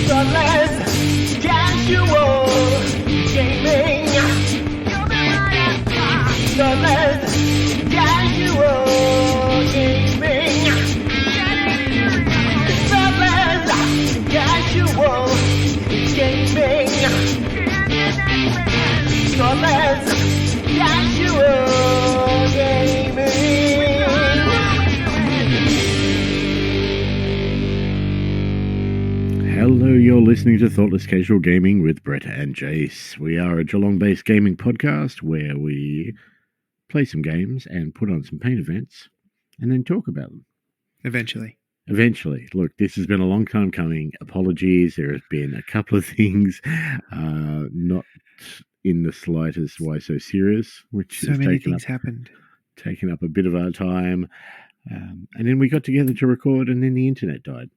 Thoughtless, casual gaming. Thoughtless, casual gaming. Thoughtless, casual gaming. Thoughtless, casual gaming. Hello, you're listening to Thoughtless Casual Gaming with Brett and Jace. We are a Geelong-based gaming podcast where we play some games and put on some paint events and then talk about them. Eventually. Look, this has been a long time coming. Apologies. There has been a couple of things not in the slightest why so serious, which So has many things happened. taken up a bit of our time. And then we got together to record and then the internet died.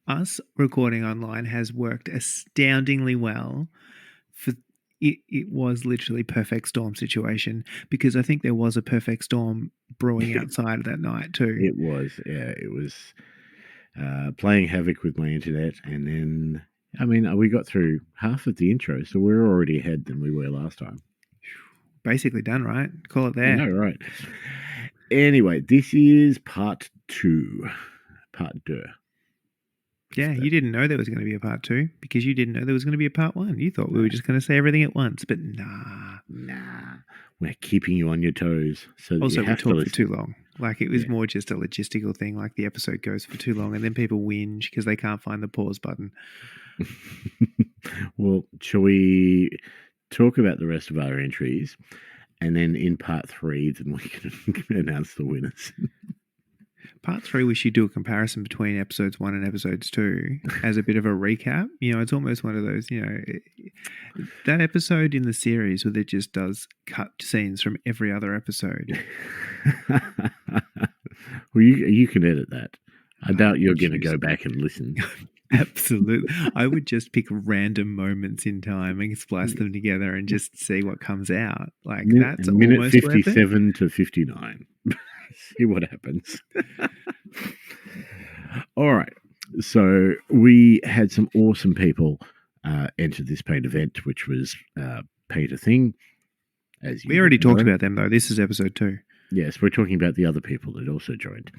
Us recording online has worked astoundingly well. It was literally perfect storm situation, because I think there was a perfect storm brewing outside that night too. It was playing havoc with my internet, and then we got through half of the intro, so we're already ahead than we were last time. Basically done, right? Call it there. I know, right? Anyway, this is part 2. Part 2. Yeah, you didn't know there was going to be a part 2 because you didn't know there was going to be a part 1. You thought we were just going to say everything at once, but nah. We're keeping you on your toes. So Also, we talked for too long. Like, it was more just a logistical thing. Like, the episode goes for too long, and then people whinge because they can't find the pause button. Well, shall we talk about the rest of our entries, and then in part 3, then we can announce the winners. Part 3, we should do a comparison between episodes 1 and episodes 2 as a bit of a recap. It's almost one of those, that episode in the series where it just does cut scenes from every other episode. Well, you can edit that. I doubt you're going to go back and listen. Absolutely. I would just pick random moments in time and splice them together and just see what comes out. Like, that's minute almost 57 to 59. See what happens. All right. So we had some awesome people enter this paint event, which was Paint a Thing. We already talked about them, though. This is episode 2. Yes, we're talking about the other people that also joined.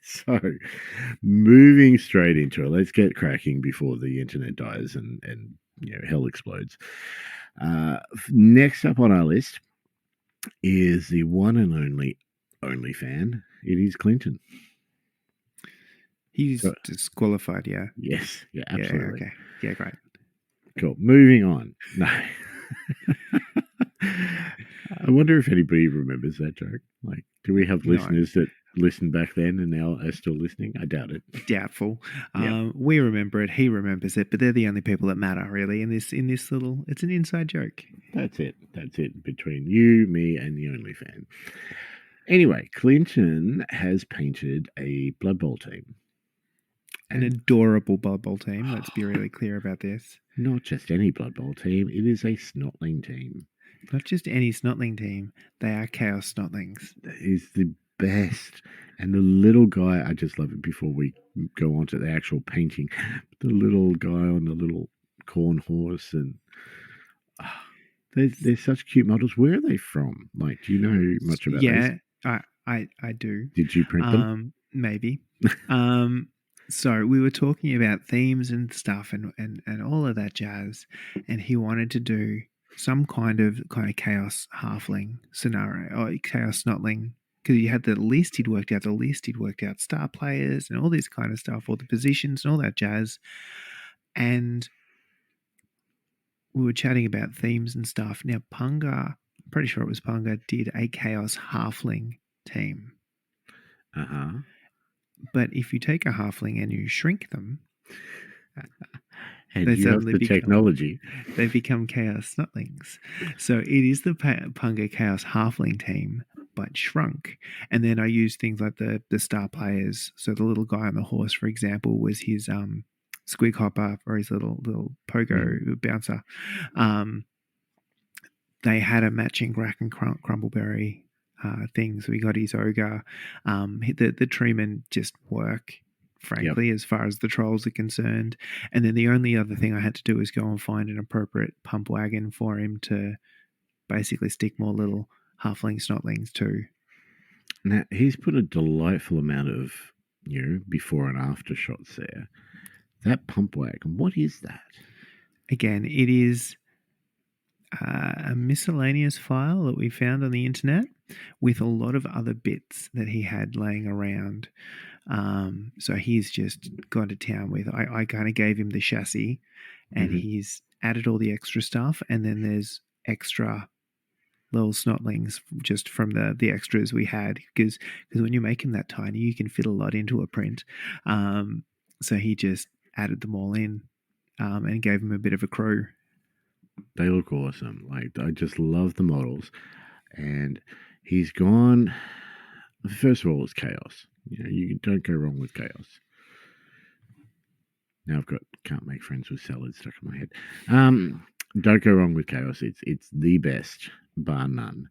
So, moving straight into it, let's get cracking before the internet dies and hell explodes. Next up on our list is the one and only fan. It is Clinton. He's disqualified, yeah. Yes, yeah, absolutely. Yeah, okay. Yeah, great. Cool. Moving on. No. I wonder if anybody remembers that joke. Like, do we have listeners that listened back then and now are still listening? I doubt it. Doubtful. Yep. We remember it. He remembers it, but they're the only people that matter, really. In this little, it's an inside joke. That's it between you, me, and the only fan. Anyway, Clinton has painted a Blood Bowl team. An adorable Blood Bowl team. Let's be really clear about this. Not just any Blood Bowl team. It is a Snotling team. Not just any Snotling team. They are Chaos Snotlings. That is the best. And the little guy, I just love it before we go on to the actual painting. The little guy on the little corn horse, and they're such cute models. Where are they from? Like, do you know much about those? Yeah, I do. Did you print them? Maybe. So we were talking about themes and stuff and all of that jazz, and he wanted to do some kind of chaos halfling scenario, or chaos snotling, because he had the list, he'd worked out star players and all this kind of stuff, all the positions and all that jazz. And we were chatting about themes and stuff. Now, Punga, I'm pretty sure it was Punga, did a chaos halfling team. Uh-huh. But if you take a halfling and you shrink them, and you have the technology, they become chaos snotlings. So it is the Punga chaos halfling team, but shrunk. And then I use things like the star players. So the little guy on the horse, for example, was his squig hopper, or his little pogo bouncer. They had a matching Grack and Crumbleberry things. We got his ogre. The treemen just work, frankly, as far as the trolls are concerned. And then the only other thing I had to do was go and find an appropriate pump wagon for him to basically stick more little halfling snotlings to. Now, he's put a delightful amount of, before and after shots there. That pump wagon, what is that? Again, it is a miscellaneous file that we found on the internet with a lot of other bits that he had laying around. So he's just gone to town with. I kind of gave him the chassis, and he's added all the extra stuff, and then there's extra little snotlings just from the extras we had, because when you make him that tiny, you can fit a lot into a print. So he just added them all in, and gave him a bit of a crew. They look awesome. Like, I just love the models. And he's gone. First of all, it's chaos. You don't go wrong with chaos. Now I've got can't make friends with salad stuck in my head. Don't go wrong with chaos. It's the best, bar none.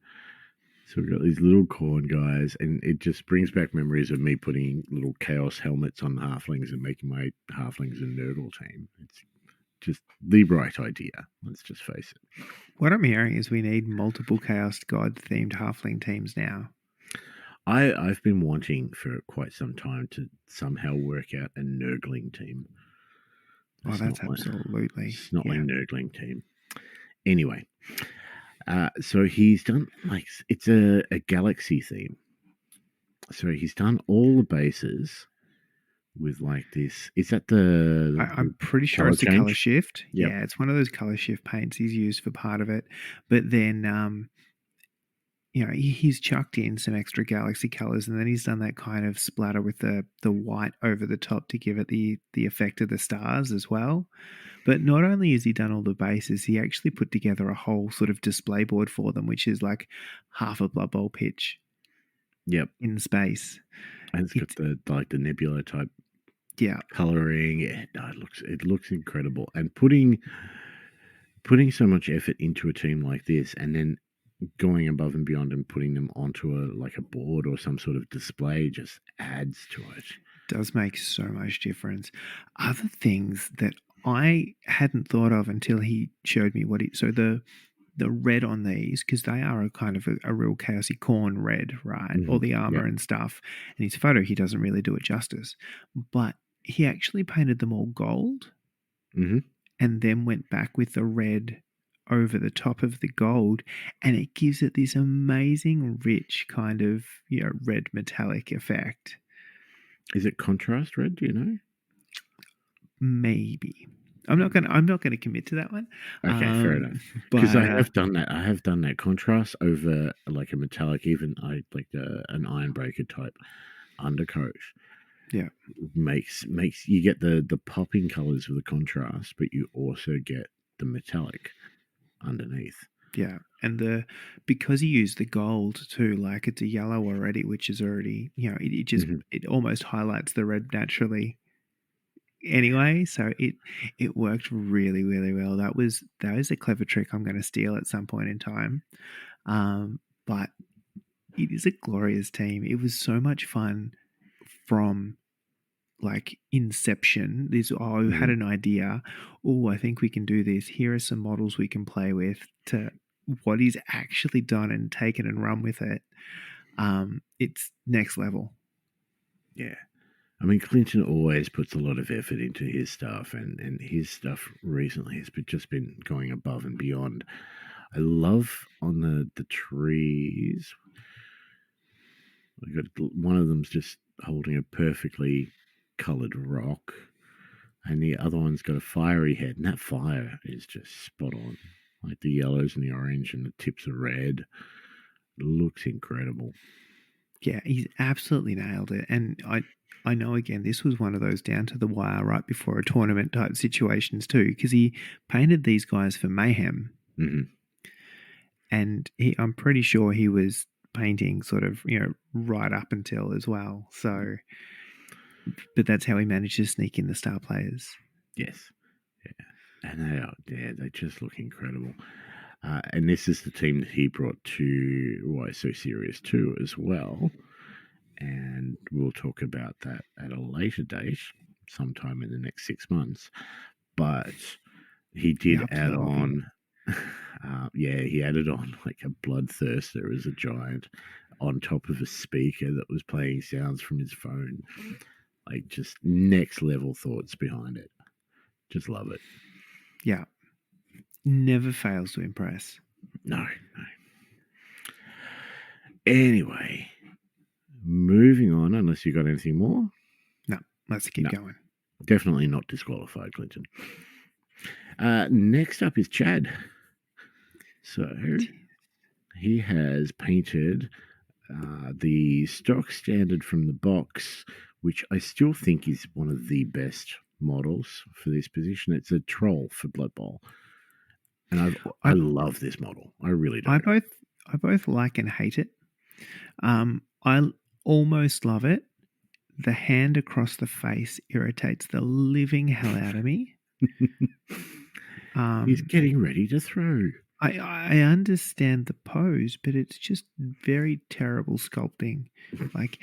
So we've got these little corn guys, and it just brings back memories of me putting little chaos helmets on halflings and making my halflings a Nurgle team. It's just the right idea. Let's just face it. What I'm hearing is we need multiple Chaos God themed halfling teams now. I've been wanting for quite some time to somehow work out a Nurgling team. Oh, that's absolutely Snotling Nurgling team. Anyway, so he's done it's a galaxy theme. So he's done all the bases with this. Is that I'm pretty sure it's the change? color shift. Yep. Yeah, it's one of those color shift paints he's used for part of it. But then, he's chucked in some extra galaxy colors, and then he's done that kind of splatter with the white over the top to give it the effect of the stars as well. But not only has he done all the bases, he actually put together a whole sort of display board for them, which is like half a Blood Bowl pitch. Yep. In space. And it's got the nebula type coloring. It looks incredible. And putting so much effort into a team like this, and then going above and beyond and putting them onto a board or some sort of display just adds to it. Does make so much difference. Other things that I hadn't thought of until he showed me so the red on these, because they are a kind of a real chaosy corn red, right? All the armor and stuff. And his photo, he doesn't really do it justice. But he actually painted them all gold, and then went back with the red over the top of the gold, and it gives it this amazing, rich kind of red metallic effect. Is it contrast red? Do you know? Maybe. I'm not gonna commit to that one. Okay, fair enough. Because I have done that. I have done that contrast over a metallic, even an Ironbreaker type undercoat. Yeah, makes you get the popping colors of the contrast, but you also get the metallic underneath. Yeah, and because he used the gold too, it's a yellow already, which is already it just it almost highlights the red naturally. Anyway, so it worked really, really well. That was a clever trick I'm going to steal at some point in time. But it is a glorious team. It was so much fun from inception. Had an idea. Oh, I think we can do this. Here are some models we can play with, to what he's actually done and taken and run with it. It's next level. Yeah. I mean, Clinton always puts a lot of effort into his stuff, and his stuff recently has just been going above and beyond. I love on the trees. I got one of them's just holding a perfectly coloured rock, and the other one's got a fiery head, and that fire is just spot on. Like the yellows and the orange, and the tips are red. It looks incredible. Yeah, he's absolutely nailed it, and I know, again, this was one of those down to the wire right before a tournament type situations too, because he painted these guys for Mayhem. And I'm pretty sure he was painting sort of, right up until as well. So, but that's how he managed to sneak in the star players. Yes. Yeah. And they just look incredible. And this is the team that he brought to Why So Serious 2 as well. And we'll talk about that at a later date, sometime in the next 6 months. But he did Yeah, add absolutely. on, he added on like a bloodthirster as a giant on top of a speaker that was playing sounds from his phone. Like just next level thoughts behind it. Just love it. Yeah. Never fails to impress. No. Anyway, moving on, unless you got anything more. No, let's keep No. going. Definitely not disqualified, Clinton. Next up is Chad. So he has painted the stock standard from the box, which I still think is one of the best models for this position. It's a troll for Blood Bowl. And I love this model. I really do. I both like and hate it. I almost love it. The hand across the face irritates the living hell out of me. He's getting ready to throw. I understand the pose, but it's just very terrible sculpting. Like,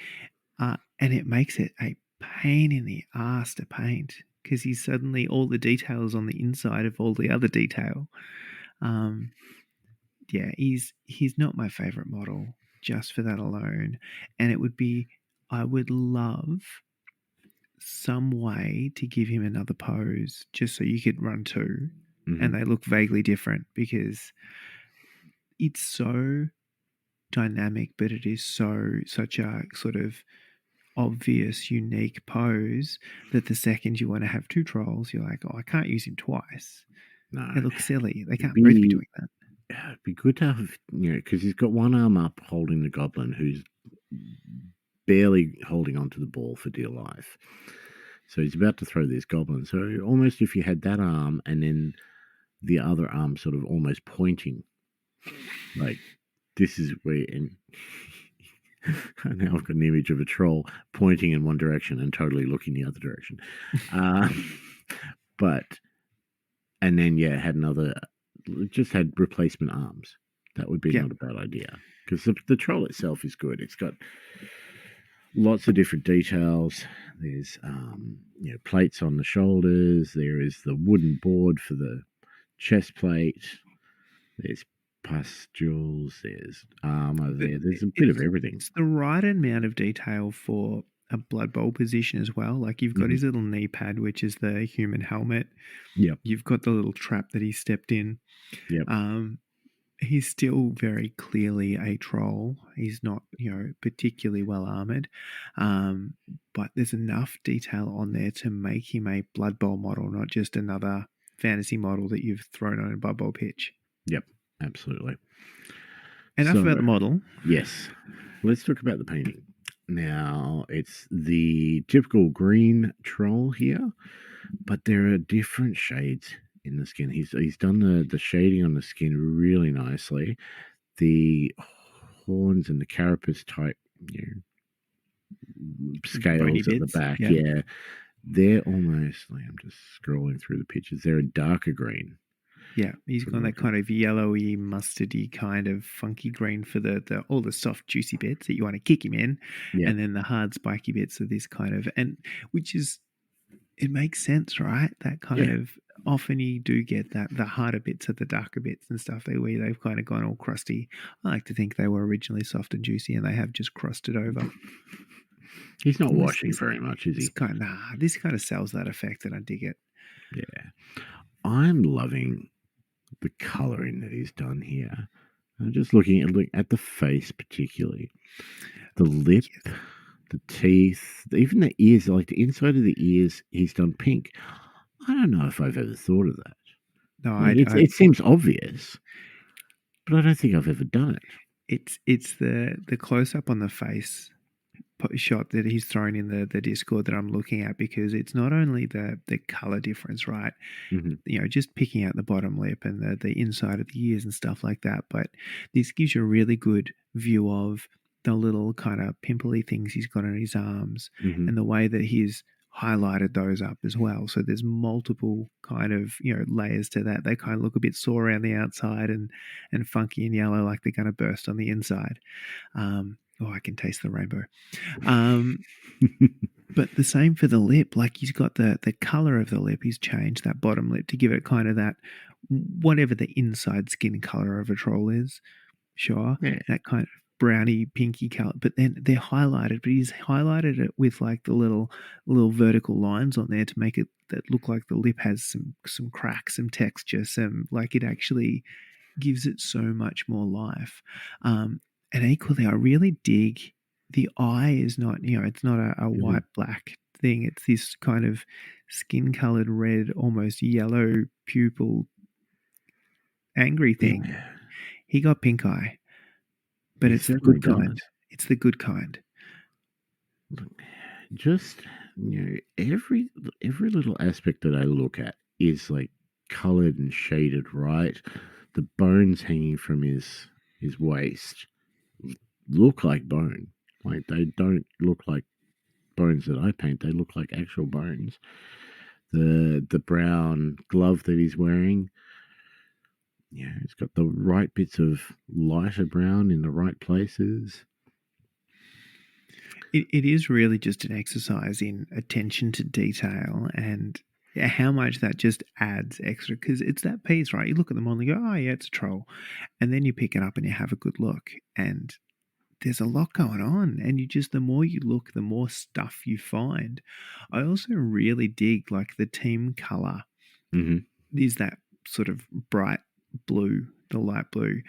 and it makes it a pain in the ass to paint because he's suddenly all the details on the inside of all the other detail. Yeah, he's not my favorite model just for that alone. And I would love some way to give him another pose just so you could run 2 and they look vaguely different because it's so dynamic, but it is such a sort of obvious, unique pose that the second you want to have 2 trolls, you're like, oh, I can't use him twice. No. It looks silly. They can't both be doing that. It'd be good to have, because he's got one arm up holding the goblin who's barely holding onto the ball for dear life. So he's about to throw this goblin. So almost if you had that arm and then the other arm sort of almost pointing, like this is where, and now I've got an image of a troll pointing in one direction and totally looking the other direction. And then, just had replacement arms. That would be not a bad idea because the troll itself is good. It's got lots of different details. There's plates on the shoulders. There is the wooden board for the chest plate. There's pustules. There's armor there. There's a bit of everything. It's the right amount of detail for a Blood Bowl position as well. Like you've got his little knee pad, which is the human helmet. Yep. You've got the little trap that he stepped in. Yep. He's still very clearly a troll. He's not, particularly well armored. But there's enough detail on there to make him a Blood Bowl model, not just another fantasy model that you've thrown on a Blood Bowl pitch. Yep, absolutely. Enough about the model. Yes. Let's talk about the painting. Now, it's the typical green troll here, but there are different shades in the skin. He's done the shading on the skin really nicely. The horns and the carapace type scales at the back, they're almost like, I'm just scrolling through the pictures. They're a darker green. Yeah, he's got that kind of yellowy, mustardy kind of funky green for the all the soft, juicy bits that you want to kick him in, and then the hard, spiky bits are this kind of, and which is, it makes sense, right? That kind of, often you do get that the harder bits are the darker bits and stuff. They've kind of gone all crusty. I like to think they were originally soft and juicy, and they have just crusted over. He's not washing very much, is he? This kind of sells that effect, and I dig it. Yeah, I'm loving the colouring that he's done here. I'm just looking at the face, particularly the lip, the teeth, even the ears. Like the inside of the ears, he's done pink. I don't know if I've ever thought of that. No, it seems obvious, but I don't think I've ever done it. It's the close up on the face shot that he's thrown in the Discord that I'm looking at, because it's not only the color difference, right? Just picking out the bottom lip and the inside of the ears and stuff like that, but this gives you a really good view of the little kind of pimply things he's got on his arms and the way that he's highlighted those up as well. So there's multiple kind of, layers to that. They kind of look a bit sore around the outside and funky and yellow, like they're going to burst on the inside. I can taste the rainbow. But the same for the lip. Like he's got the color of the lip. He's changed that bottom lip to give it kind of that, whatever the inside skin color of a troll is. Sure. Yeah. That kind of browny, pinky color. But then they're highlighted, but he's highlighted it with like the little vertical lines on there to make it that look like the lip has some cracks, some texture, some, like, it actually gives it so much more life. And equally, I really dig the eye is not, it's not a white black thing. It's this kind of skin colored red, almost yellow pupil angry thing. Yeah. He got pink eye, but it's the good kind. It's the good kind. Just, every little aspect that I look at is like colored and shaded right. The bones hanging from his waist look like bone. Like, they don't look like bones that I paint. They look like actual bones. The brown glove that he's wearing, it's got the right bits of lighter brown in the right places. It is really just an exercise in attention to detail and how much that just adds extra, because it's that piece, right? You look at them all and you go, oh yeah, it's a troll. And then you pick it up and you have a good look, and there's a lot going on, and the more you look, the more stuff you find. I also really dig, like, the team color is that sort of bright blue, the light blue,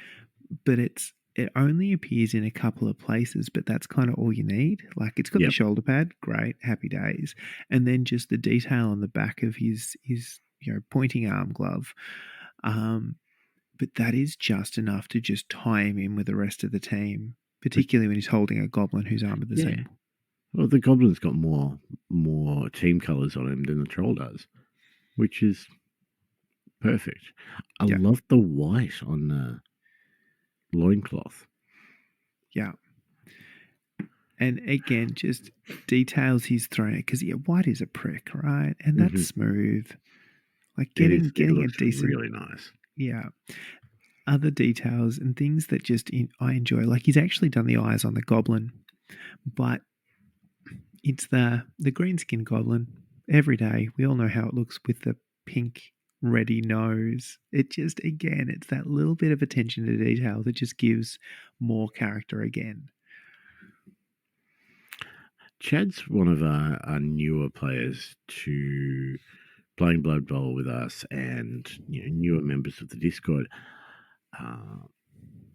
but it only appears in a couple of places, but that's kind of all you need. Like, it's got the shoulder pad, great, happy days, and then just the detail on the back of his pointing arm glove. But that is just enough to just tie him in with the rest of the team, particularly when he's holding a goblin who's armed the same. Well, the goblin's got more team colours on him than the troll does, which is perfect. I love the white on the loincloth. Yeah. And again, just details he's thrown it, because white is a prick, right? And that's smooth. Like getting a decent, really nice. Yeah. Other details and things that I enjoy. Like, he's actually done the eyes on the goblin, but it's the green skin goblin every day. We all know how it looks with the pink reddy nose. It just, again, it's that little bit of attention to detail that just gives more character again. Chad's one of our newer players to playing Blood Bowl with us, and newer members of the Discord.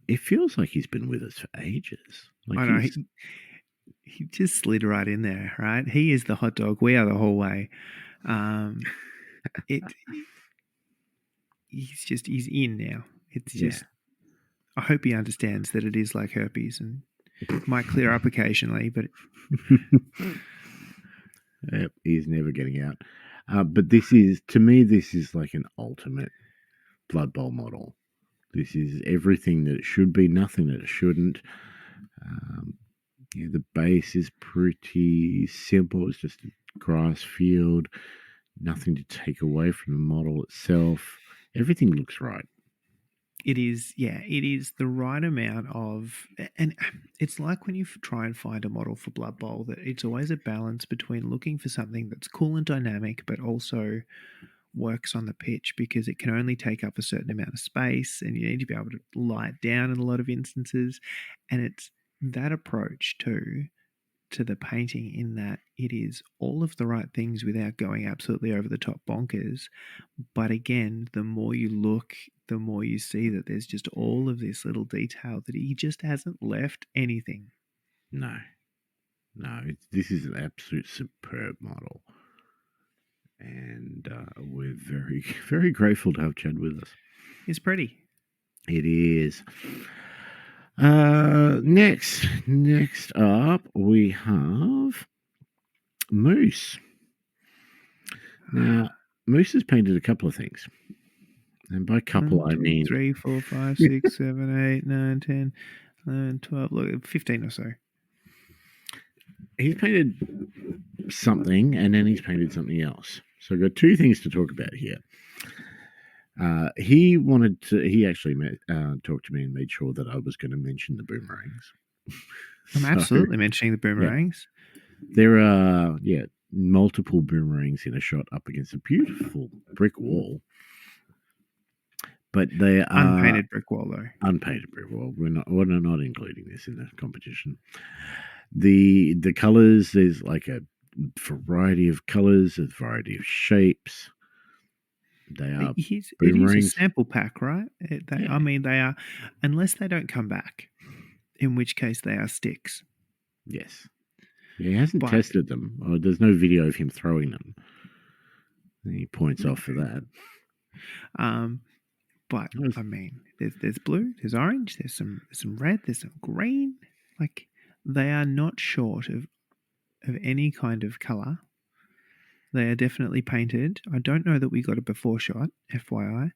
It feels like he's been with us for ages. Like, I know, he just slid right in there, right? He is the hot dog. We are the hallway. He's in now. It's just, I hope he understands that it is like herpes and might clear up occasionally, but he's never getting out. But this is, to me, this is like an ultimate Blood Bowl model. This is everything that it should be, nothing that it shouldn't. The base is pretty simple. It's just a grass field, nothing to take away from the model itself. Everything looks right. It is the right amount of, and it's like when you try and find a model for Blood Bowl, that it's always a balance between looking for something that's cool and dynamic, but also works on the pitch, because it can only take up a certain amount of space and you need to be able to lie it down in a lot of instances. And it's that approach to the painting, in that it is all of the right things without going absolutely over the top bonkers. But again, the more you look, the more you see that there's just all of this little detail that he just hasn't left anything. No, this is an absolute superb model. And we're very, very grateful to have Chad with us. It's pretty. It is. Next up, we have Moose. Now, Moose has painted a couple of things. And by couple, 1, 2, I mean 3, 4, 5, 6, 7, 8, 9, 10, 11, 12, look, 15 or so. He's painted something, and then he's painted something else. So I've got two things to talk about here. He actually talked to me and made sure that I was going to mention the boomerangs. I'm So, absolutely mentioning the boomerangs. There are, multiple boomerangs in a shot up against a beautiful brick wall. But they are Unpainted brick wall, though. Unpainted brick wall. We're not including this in the competition. The colours, there's like a variety of colours, a variety of shapes. They are It is boomerangs. a sample pack, right? I mean, they are, unless they don't come back, in which case they are sticks. Yes. He hasn't tested them. There's no video of him throwing them. He points off for that. But I mean, there's blue, there's orange, there's some red, there's some green. Like, they are not short of any kind of color. They are definitely painted. I don't know that we got a before shot, FYI.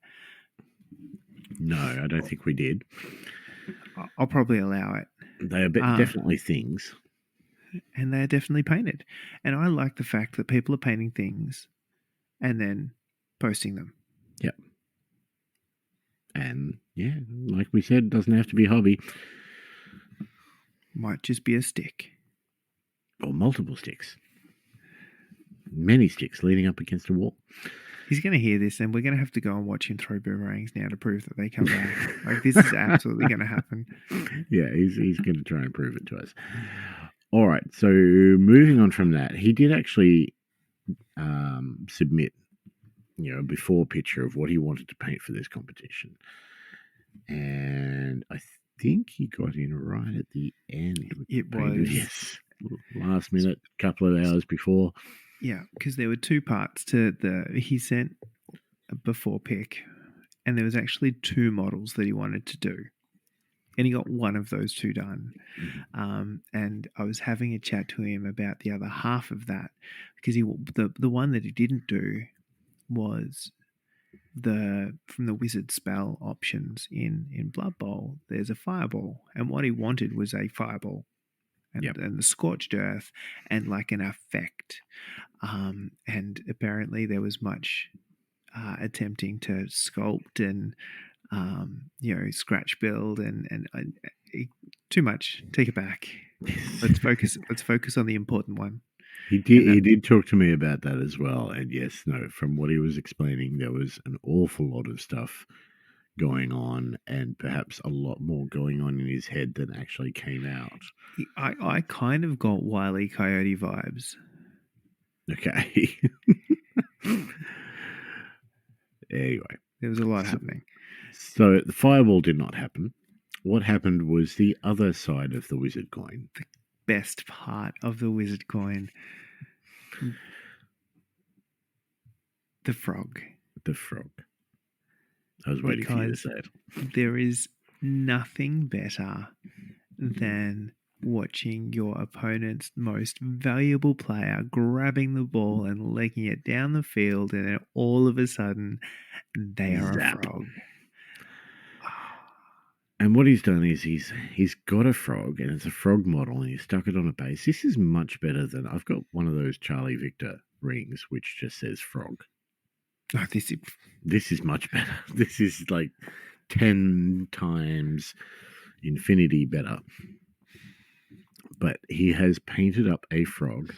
No, I don't think we did. I'll probably allow it. They are definitely things. And they're definitely painted. And I like the fact that people are painting things and then posting them. Yep. And like we said, it doesn't have to be hobby. Might just be a stick. Or multiple sticks. Many sticks leaning up against a wall. He's going to hear this, and we're going to have to go and watch him throw boomerangs now to prove that they come back. Like, this is absolutely going to happen. Yeah, he's going to try and prove it to us. All right, so moving on from that, he did actually submit, a before picture of what he wanted to paint for this competition. And I think he got in right at the end. It was. Yes, last minute, couple of hours before. Yeah, because there were two parts to he sent a before pick, and there was actually two models that he wanted to do. And he got one of those two done. And I was having a chat to him about the other half of that, because the one that he didn't do was from the wizard spell options in Blood Bowl. There's a fireball, and what he wanted was a fireball. And the scorched earth and like an effect. And apparently there was much attempting to sculpt and scratch build and too much. Take it back. Let's focus on the important one. He did talk to me about that as well. And yes, no, from what he was explaining, there was an awful lot of stuff going on, and perhaps a lot more going on in his head than actually came out. I kind of got Wile E. Coyote vibes. Okay. Anyway. There was a lot happening. So the fireball did not happen. What happened was the other side of the wizard coin. The best part of the wizard coin. The frog. The frog. I was waiting for you to say it. There is nothing better than watching your opponent's most valuable player grabbing the ball and legging it down the field, and then all of a sudden they are a frog. And what he's done is he's got a frog, and it's a frog model, and he's stuck it on a base. This is much better than I've got one of those Charlie Victor rings which just says frog. Oh, this is much better. This is like 10 times infinity better. But he has painted up a frog,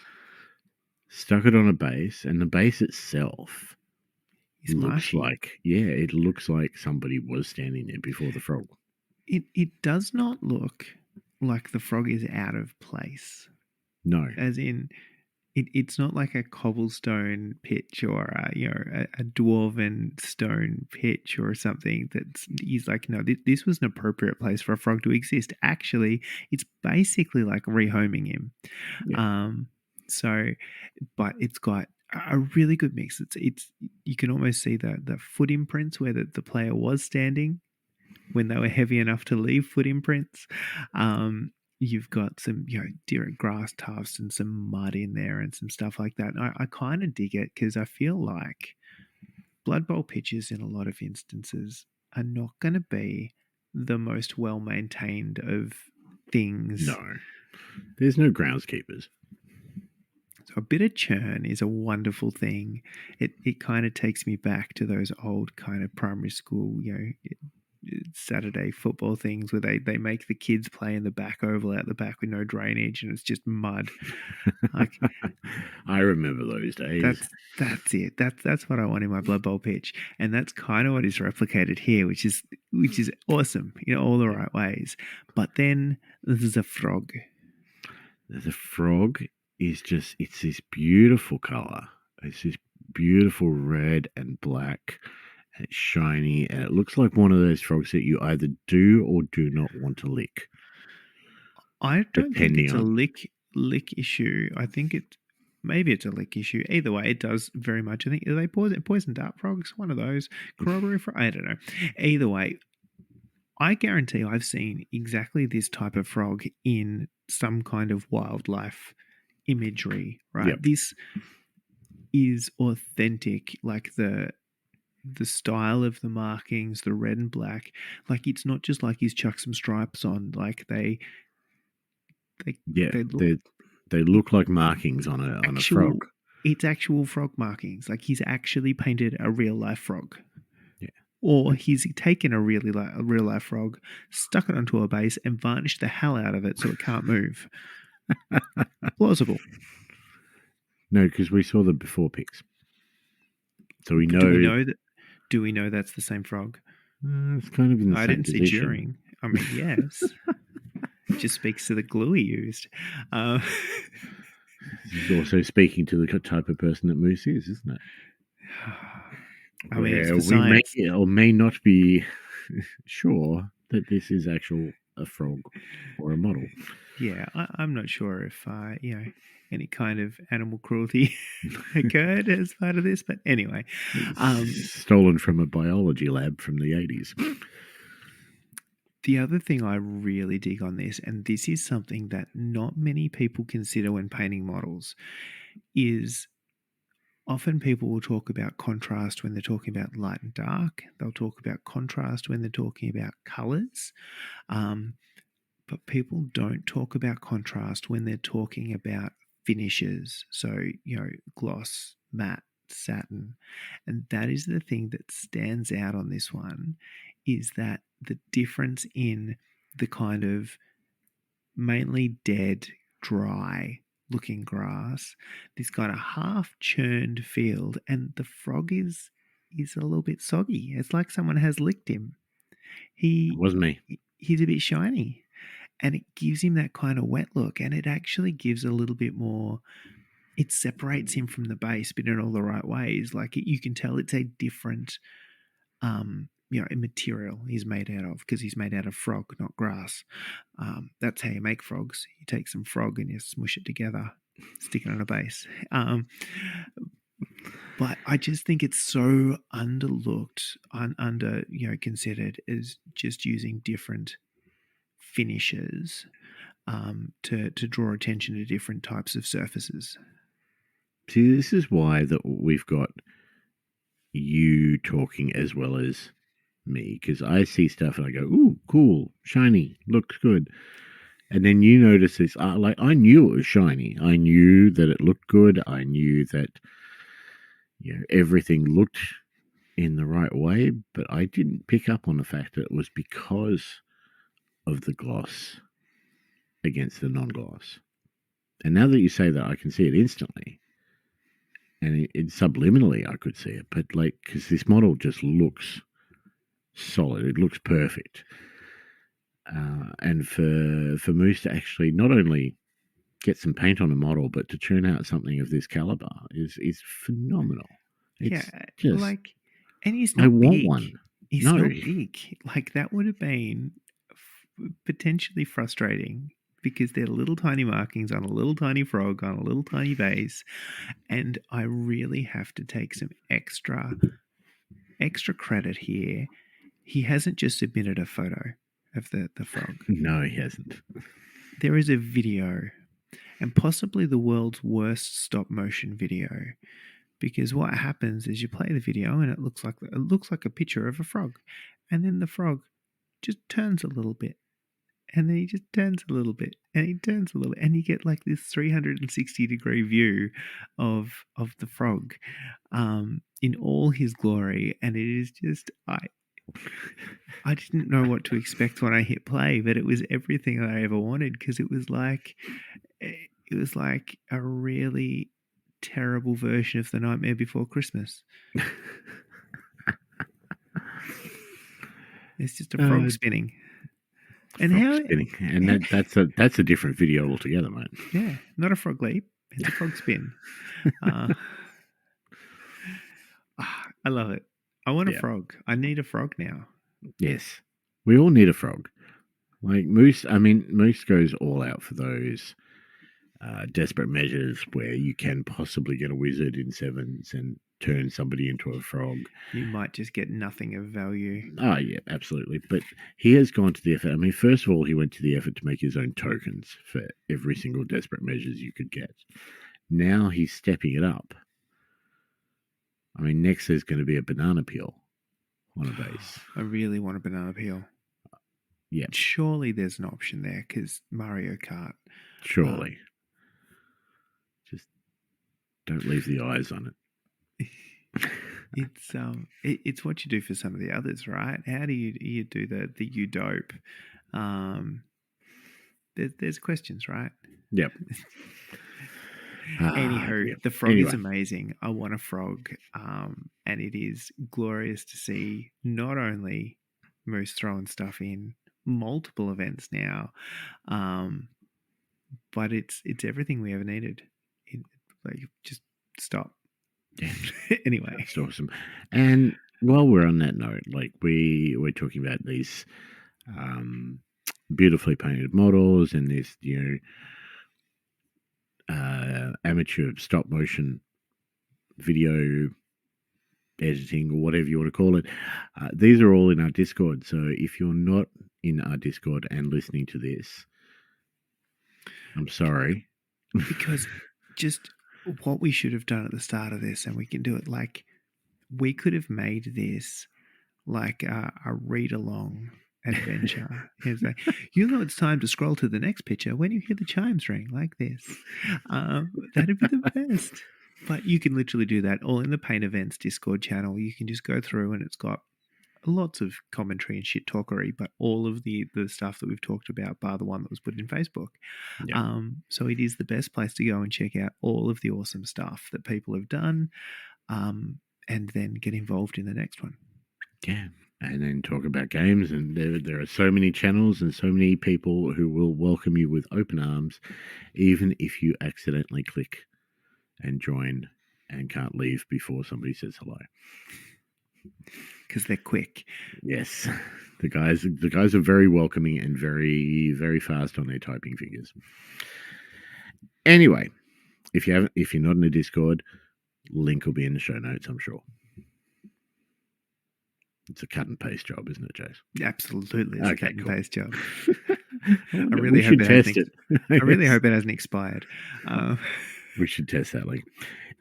stuck it on a base, and the base itself looks like somebody was standing there before the frog. It does not look like the frog is out of place. No. As in, it's not like a cobblestone pitch or a dwarven stone pitch or something he's like, no, this was an appropriate place for a frog to exist. Actually, it's basically like rehoming him. Yeah. But it's got a really good mix. It's you can almost see the foot imprints where the player was standing when they were heavy enough to leave foot imprints. You've got some, different grass tufts and some mud in there and some stuff like that. And I kind of dig it because I feel like Blood Bowl pitches in a lot of instances are not going to be the most well-maintained of things. No. There's no groundskeepers. a bit of churn is a wonderful thing. It kind of takes me back to those old kind of primary school, Saturday football things where they make the kids play in the back oval out the back with no drainage and it's just mud. Like I remember those days. that's it. That's what I want in my Blood Bowl pitch, and that's kind of what is replicated here, which is awesome in all the right ways. But then there's a frog. The frog is it's this beautiful color. It's this beautiful red and black. And it's shiny, and it looks like one of those frogs that you either do or do not want to lick. I don't think it's a lick issue. I think maybe it's a lick issue. Either way, it does very much. I think are they poison dart frogs? One of those corroboree frog. I don't know. Either way, I guarantee I've seen exactly this type of frog in some kind of wildlife imagery. Right, Yep. This is authentic. Like the style of the markings, the red and black. Like it's not just like he's chucked some stripes on. Like they look like markings on a frog. It's actual frog markings. Like he's actually painted a real life frog. Yeah. Or he's taken a real life frog, stuck it onto a base, and varnished the hell out of it so it can't move. Plausible. No, because we saw the before pics, so we know. Do we know that's the same frog? It's kind of in the same didn't position. see during. I mean, yes. It just speaks to the glue he used. This is also speaking to the type of person that Moose is, isn't it? I mean, it's the science. We may or may not be sure that this is a frog or a model. Yeah, I'm not sure if any kind of animal cruelty occurred as part of this, but anyway, stolen from a biology lab from the 80s. The other thing I really dig on this, and this is something that not many people consider when painting models, is often people will talk about contrast when they're talking about light and dark. They'll talk about contrast when they're talking about colors. But people don't talk about contrast when they're talking about finishes. So, gloss, matte, satin. And that is the thing that stands out on this one, is that the difference in the kind of mainly dead, dry looking grass, this kind of half churned field, and the frog is a little bit soggy. It's like someone has licked him. It wasn't me. He's a bit shiny, and it gives him that kind of wet look, and it actually gives a little bit more. It separates him from the base, but in all the right ways. Like you can tell it's a different material he's made out of, because he's made out of frog, not grass. That's how you make frogs. You take some frog and you smush it together, stick it on a base. But I just think it's so underlooked, considered as just using different finishes to draw attention to different types of surfaces. See, this is why that we've got you talking as well as me, because I see stuff and I go, ooh, cool, shiny, looks good. And then you notice this, like I knew it was shiny. I knew that it looked good. I knew that everything looked in the right way, but I didn't pick up on the fact that it was because of the gloss against the non-gloss. And now that you say that, I can see it instantly. And it subliminally, I could see it. But because this model just looks solid. It looks perfect. And for Moose to actually not only get some paint on a model, but to churn out something of this caliber is phenomenal. It's and he's not big. I want one. He's not big. Like that would have been potentially frustrating, because they're little tiny markings on a little tiny frog on a little tiny base, and I really have to take some extra credit here. He hasn't just submitted a photo of the frog. No, he hasn't. There is a video, and possibly the world's worst stop motion video, because what happens is you play the video and it looks like a picture of a frog, and then the frog just turns a little bit, and then he just turns a little bit, and he turns a little, and you get like this 360-degree view of the frog, in all his glory, and it is just I didn't know what to expect when I hit play, but it was everything that I ever wanted, because it was like a really terrible version of The Nightmare Before Christmas. It's just a frog spinning. And Frog how spinning, and that's a different video altogether, mate. Yeah, not a frog leap. It's a frog spin. I love it. I want a Yeah. frog. I need a frog now. Yes, we all need a frog. Like Moose, I mean, Moose goes all out for those desperate measures where you can possibly get a wizard in sevens and turn somebody into a frog. You might just get nothing of value. Oh, yeah, absolutely. But he has gone to the effort. I mean, first of all, he went to the effort to make his own tokens for every single desperate measures you could get. Now he's stepping it up. I mean, next there's going to be a banana peel on a base. I really want a banana peel. Yeah. Surely there's an option there, because Mario Kart. Surely. Just don't leave the eyes on it. It's what you do for some of the others, right? How do you do the you dope? There's questions, right? Yep. Anywho, yep. the frog Anyway. is amazing. I want a frog, and it is glorious to see not only Moose throwing stuff in multiple events now, but it's everything we ever needed. Just stop. Yeah. Anyway, That's awesome. And while we're on that note, like we're talking about these beautifully painted models and this, amateur stop motion video editing or whatever you want to call it. These are all in our Discord. So if you're not in our Discord and listening to this, I'm sorry. because just what we should have done at the start of this, and we can do it, like we could have made this like a read-along adventure. It's like, it's time to scroll to the next picture when you hear the chimes ring like this. That'd be the best. But you can literally do that all in the Paint Events Discord channel. You can just go through, and it's got lots of commentary and shit talkery, but all of the stuff that we've talked about, bar the one that was put in Facebook. Yeah. So it is the best place to go and check out all of the awesome stuff that people have done, and then get involved in the next one. Yeah. And then talk about games. And there are so many channels and so many people who will welcome you with open arms, even if you accidentally click and join and can't leave before somebody says hello. Because they're quick. Yes. The guys are very welcoming and very, very fast on their typing fingers. Anyway, if you're not in the Discord, link will be in the show notes, I'm sure. It's a cut and paste job, isn't it, Jace? Absolutely, it's a cut and paste job. I really hope it hasn't expired. We should test that link.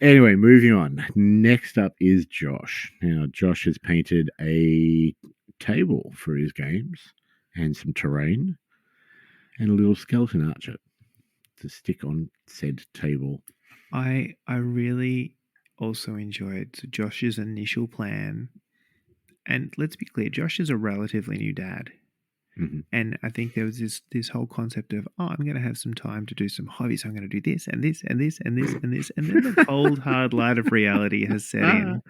Anyway, moving on. Next up is Josh. Now, Josh has painted a table for his games and some terrain and a little skeleton archer to stick on said table. I really also enjoyed Josh's initial plan. And let's be clear, Josh is a relatively new dad. Mm-hmm. And I think there was this whole concept of, I'm going to have some time to do some hobbies. I'm going to do this and this and this and this and this. And then the cold, hard light of reality has set in.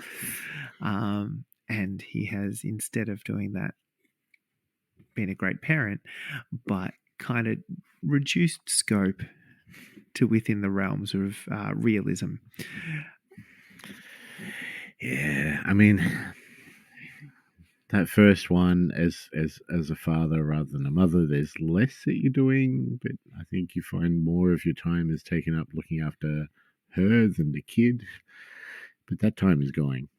And he has, instead of doing that, been a great parent, but kind of reduced scope to within the realms of realism. Yeah, I mean, that first one, as a father rather than a mother, there's less that you're doing, but I think you find more of your time is taken up looking after her than the kid. But that time is going.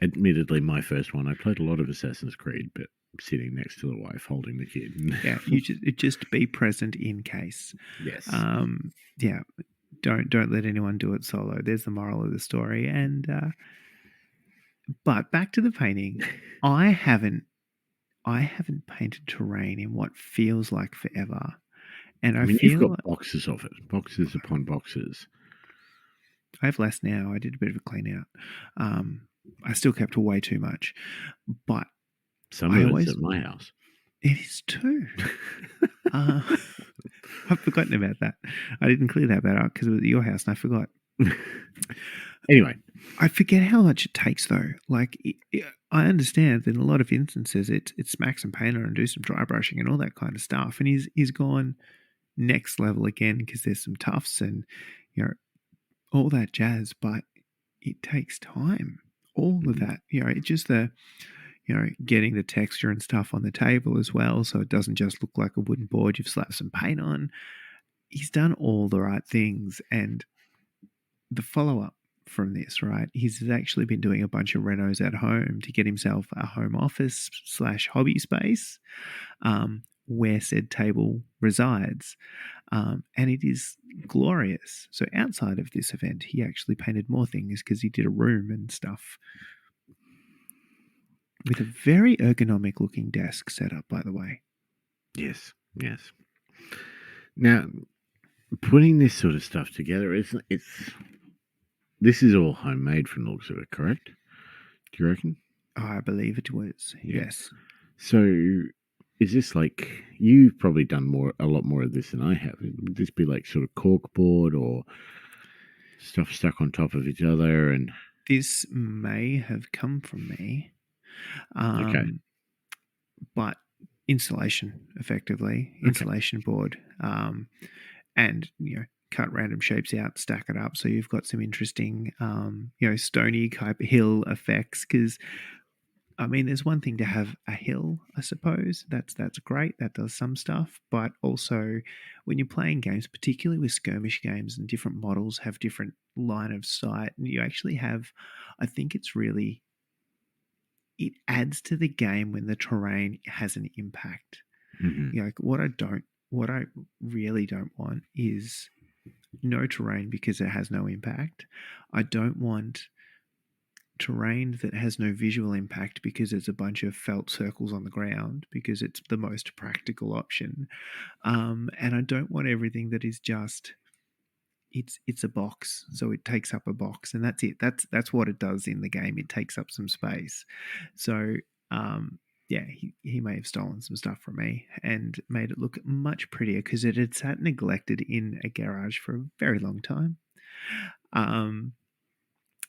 Admittedly, my first one, I played a lot of Assassin's Creed, but sitting next to the wife holding the kid. Yeah, you just be present in case. Yes. Yeah, don't let anyone do it solo. There's the moral of the story. And but back to the painting, I haven't I haven't painted terrain in what feels like forever. And I I mean, you've feel got boxes of it, boxes upon boxes. I have less now. I did a bit of a clean out. I still kept way too much, but Some I of it's always at my house. it is too. Uh, I've forgotten about that. I didn't clear that bit out because it was at your house, and I forgot. Anyway, I forget how much it takes though. Like I understand that in a lot of instances it's smack some paint on and do some dry brushing and all that kind of stuff. And he's gone next level again because there's some tufts and you know all that jazz. But it takes time. All of that, it's just the getting the texture and stuff on the table as well, so it doesn't just look like a wooden board you've slapped some paint on. He's done all the right things, and the follow up from this, right? He's actually been doing a bunch of renos at home to get himself a home office / hobby space where said table resides. And it is glorious. So outside of this event, he actually painted more things because he did a room and stuff with a very ergonomic looking desk set up, by the way. yes. Now, putting this sort of stuff together, this is all homemade from the looks of it, correct? Do you reckon? I believe it was, Yeah. yes. So, is this like you've probably done a lot more of this than I have? Would this be like sort of corkboard or stuff stuck on top of each other? And This may have come from me. Okay. But insulation, effectively, insulation board, and cut random shapes out, stack it up, so you've got some interesting, stony type hill effects. Because I mean, there's one thing to have a hill, I suppose. That's great. That does some stuff, but also when you're playing games, particularly with skirmish games, and different models have different line of sight, and you actually have, I think it's really. It adds to the game when the terrain has an impact. Like what I really don't want is no terrain because it has no impact. I don't want terrain that has no visual impact because it's a bunch of felt circles on the ground because it's the most practical option. And I don't want everything that is just it's a box, so it takes up a box, and that's it. That's what it does in the game. It takes up some space. So yeah, he may have stolen some stuff from me and made it look much prettier because it had sat neglected in a garage for a very long time.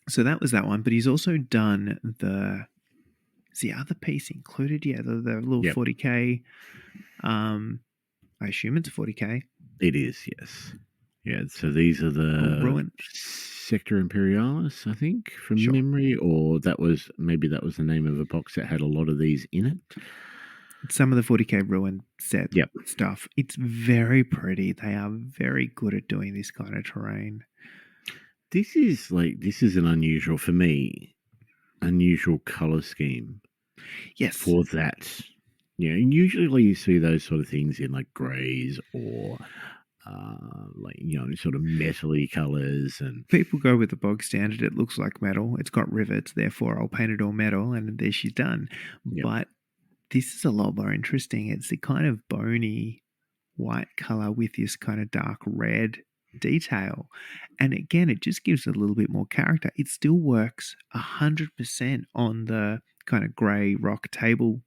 So that was that one. But he's also done the other piece included. Yeah, the little 40K. I assume it's 40K. It is, yes. Yeah, so these are the Ruin Sector Imperialis, I think, from Sure. memory, or that was the name of a box that had a lot of these in it. Some of the 40K Ruin set Yep. stuff. It's very pretty. They are very good at doing this kind of terrain. This is an unusual, for me, unusual color scheme. Yes. For that. Usually you see those sort of things in like greys or sort of metally colors, and people go with the bog standard. It looks like metal. It's got rivets, therefore I'll paint it all metal, and there she's done. Yep. But this is a lot more interesting. It's the kind of bony white color with this kind of dark red detail, and again, it just gives it a little bit more character. It still works 100% on the kind of grey rock table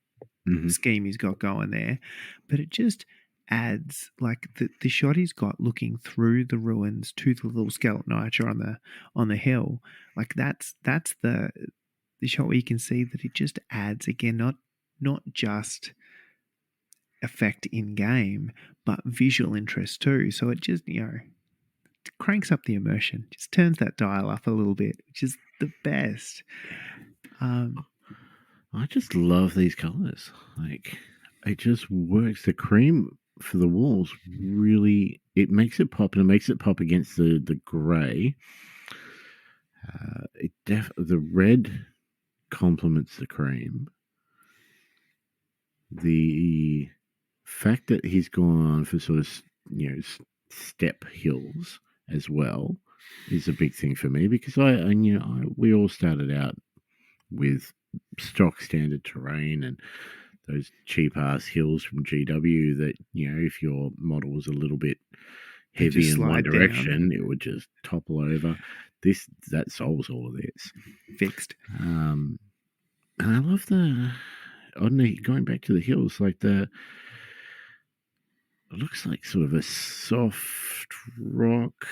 scheme he's got going there, but it just adds, like, the shot he's got looking through the ruins to the little skeleton archer on the hill. Like that's the shot where you can see that it just adds, again, not just effect in game, but visual interest too. So it just cranks up the immersion, just turns that dial up a little bit, which is the best. I just love these colors. Like, it just works. The cream for the walls really, it makes it pop, and it makes it pop against the grey. The red complements the cream. The fact that he's gone for sort of step hills as well is a big thing for me, because we all started out with stock standard terrain, and those cheap ass hills from GW that, you know, if your model was a little bit They heavy just in one slide down. direction, it would just topple over. That solves all of this. Fixed. And I love going back to the hills, like it looks like sort of a soft rock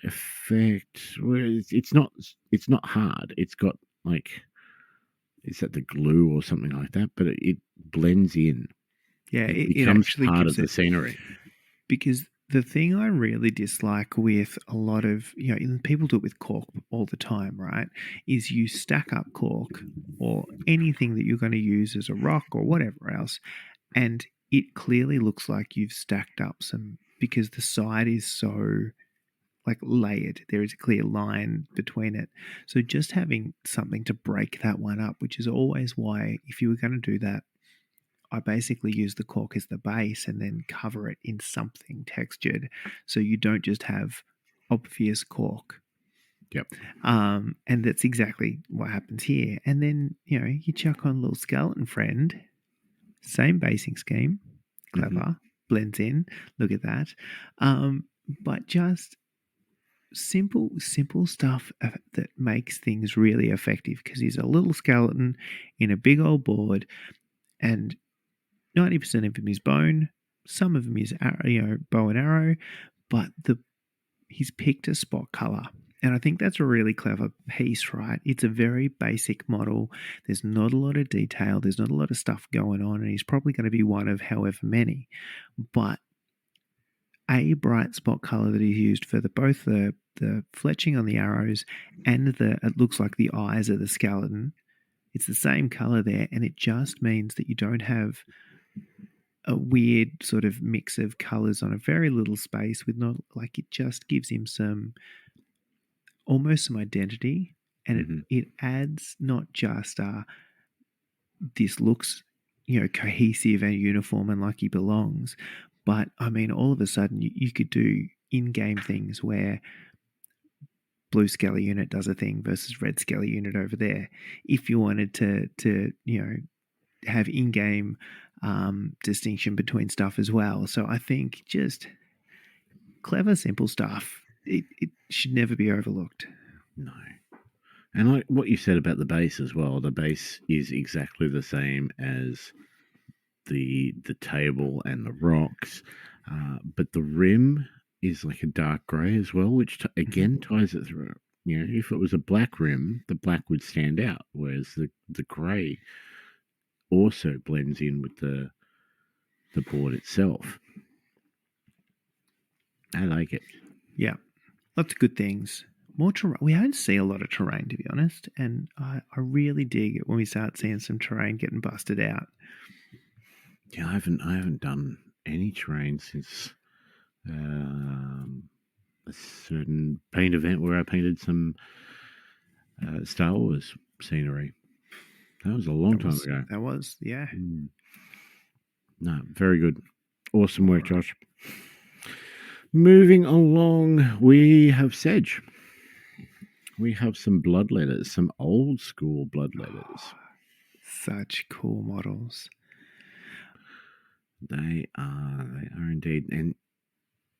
effect. Where it's not hard. It's got like, is that the glue or something like that? But it blends in. Yeah, It it becomes actually part gives of the it, scenery. because the thing I really dislike with a lot of, you know, and people do it with cork all the time, right? Is you stack up cork or anything that you're going to use as a rock or whatever else, and it clearly looks like you've stacked up some, because the side is so like layered. There is a clear line between it. So just having something to break that one up, which is always why, if you were going to do that, I basically use the cork as the base and then cover it in something textured, so you don't just have obvious cork. Yep. And that's exactly what happens here. And then, you know, you chuck on a little skeleton friend, same basing scheme, clever, blends in. Look at that. But just simple stuff that makes things really effective, because he's a little skeleton in a big old board, and 90% of him is bone. Some of him is bow and arrow, but he's picked a spot color. And I think that's a really clever piece, right? It's a very basic model. There's not a lot of detail. There's not a lot of stuff going on. And he's probably going to be one of however many. But a bright spot color that he's used for both the fletching on the arrows and it looks like the eyes of the skeleton. It's the same color there. And it just means that you don't have a weird sort of mix of colors on a very little space with not, like, it just gives him almost some identity, and it adds not just this looks, you know, cohesive and uniform and like he belongs, but I mean, all of a sudden you could do in-game things where blue scaly unit does a thing versus red scaly unit over there, if you wanted to you know, have in-game distinction between stuff as well. So I think just clever, simple stuff. It should never be overlooked. No. And like what you said about the base as well, the base is exactly the same as the table and the rocks, but the rim is like a dark grey as well, which again ties it through. You know, if it was a black rim, the black would stand out, whereas the grey also blends in with the board itself. I like it. Yeah, lots of good things. More terrain. We don't see a lot of terrain, to be honest, and I really dig it when we start seeing some terrain getting busted out. Yeah, I haven't done any terrain since a certain paint event where I painted some Star Wars scenery. That was a long time ago. That was, yeah. No, very good. Awesome work, Josh. Moving along, we have Sedge. We have some blood letters, some old school blood letters. Such cool models. They are indeed. And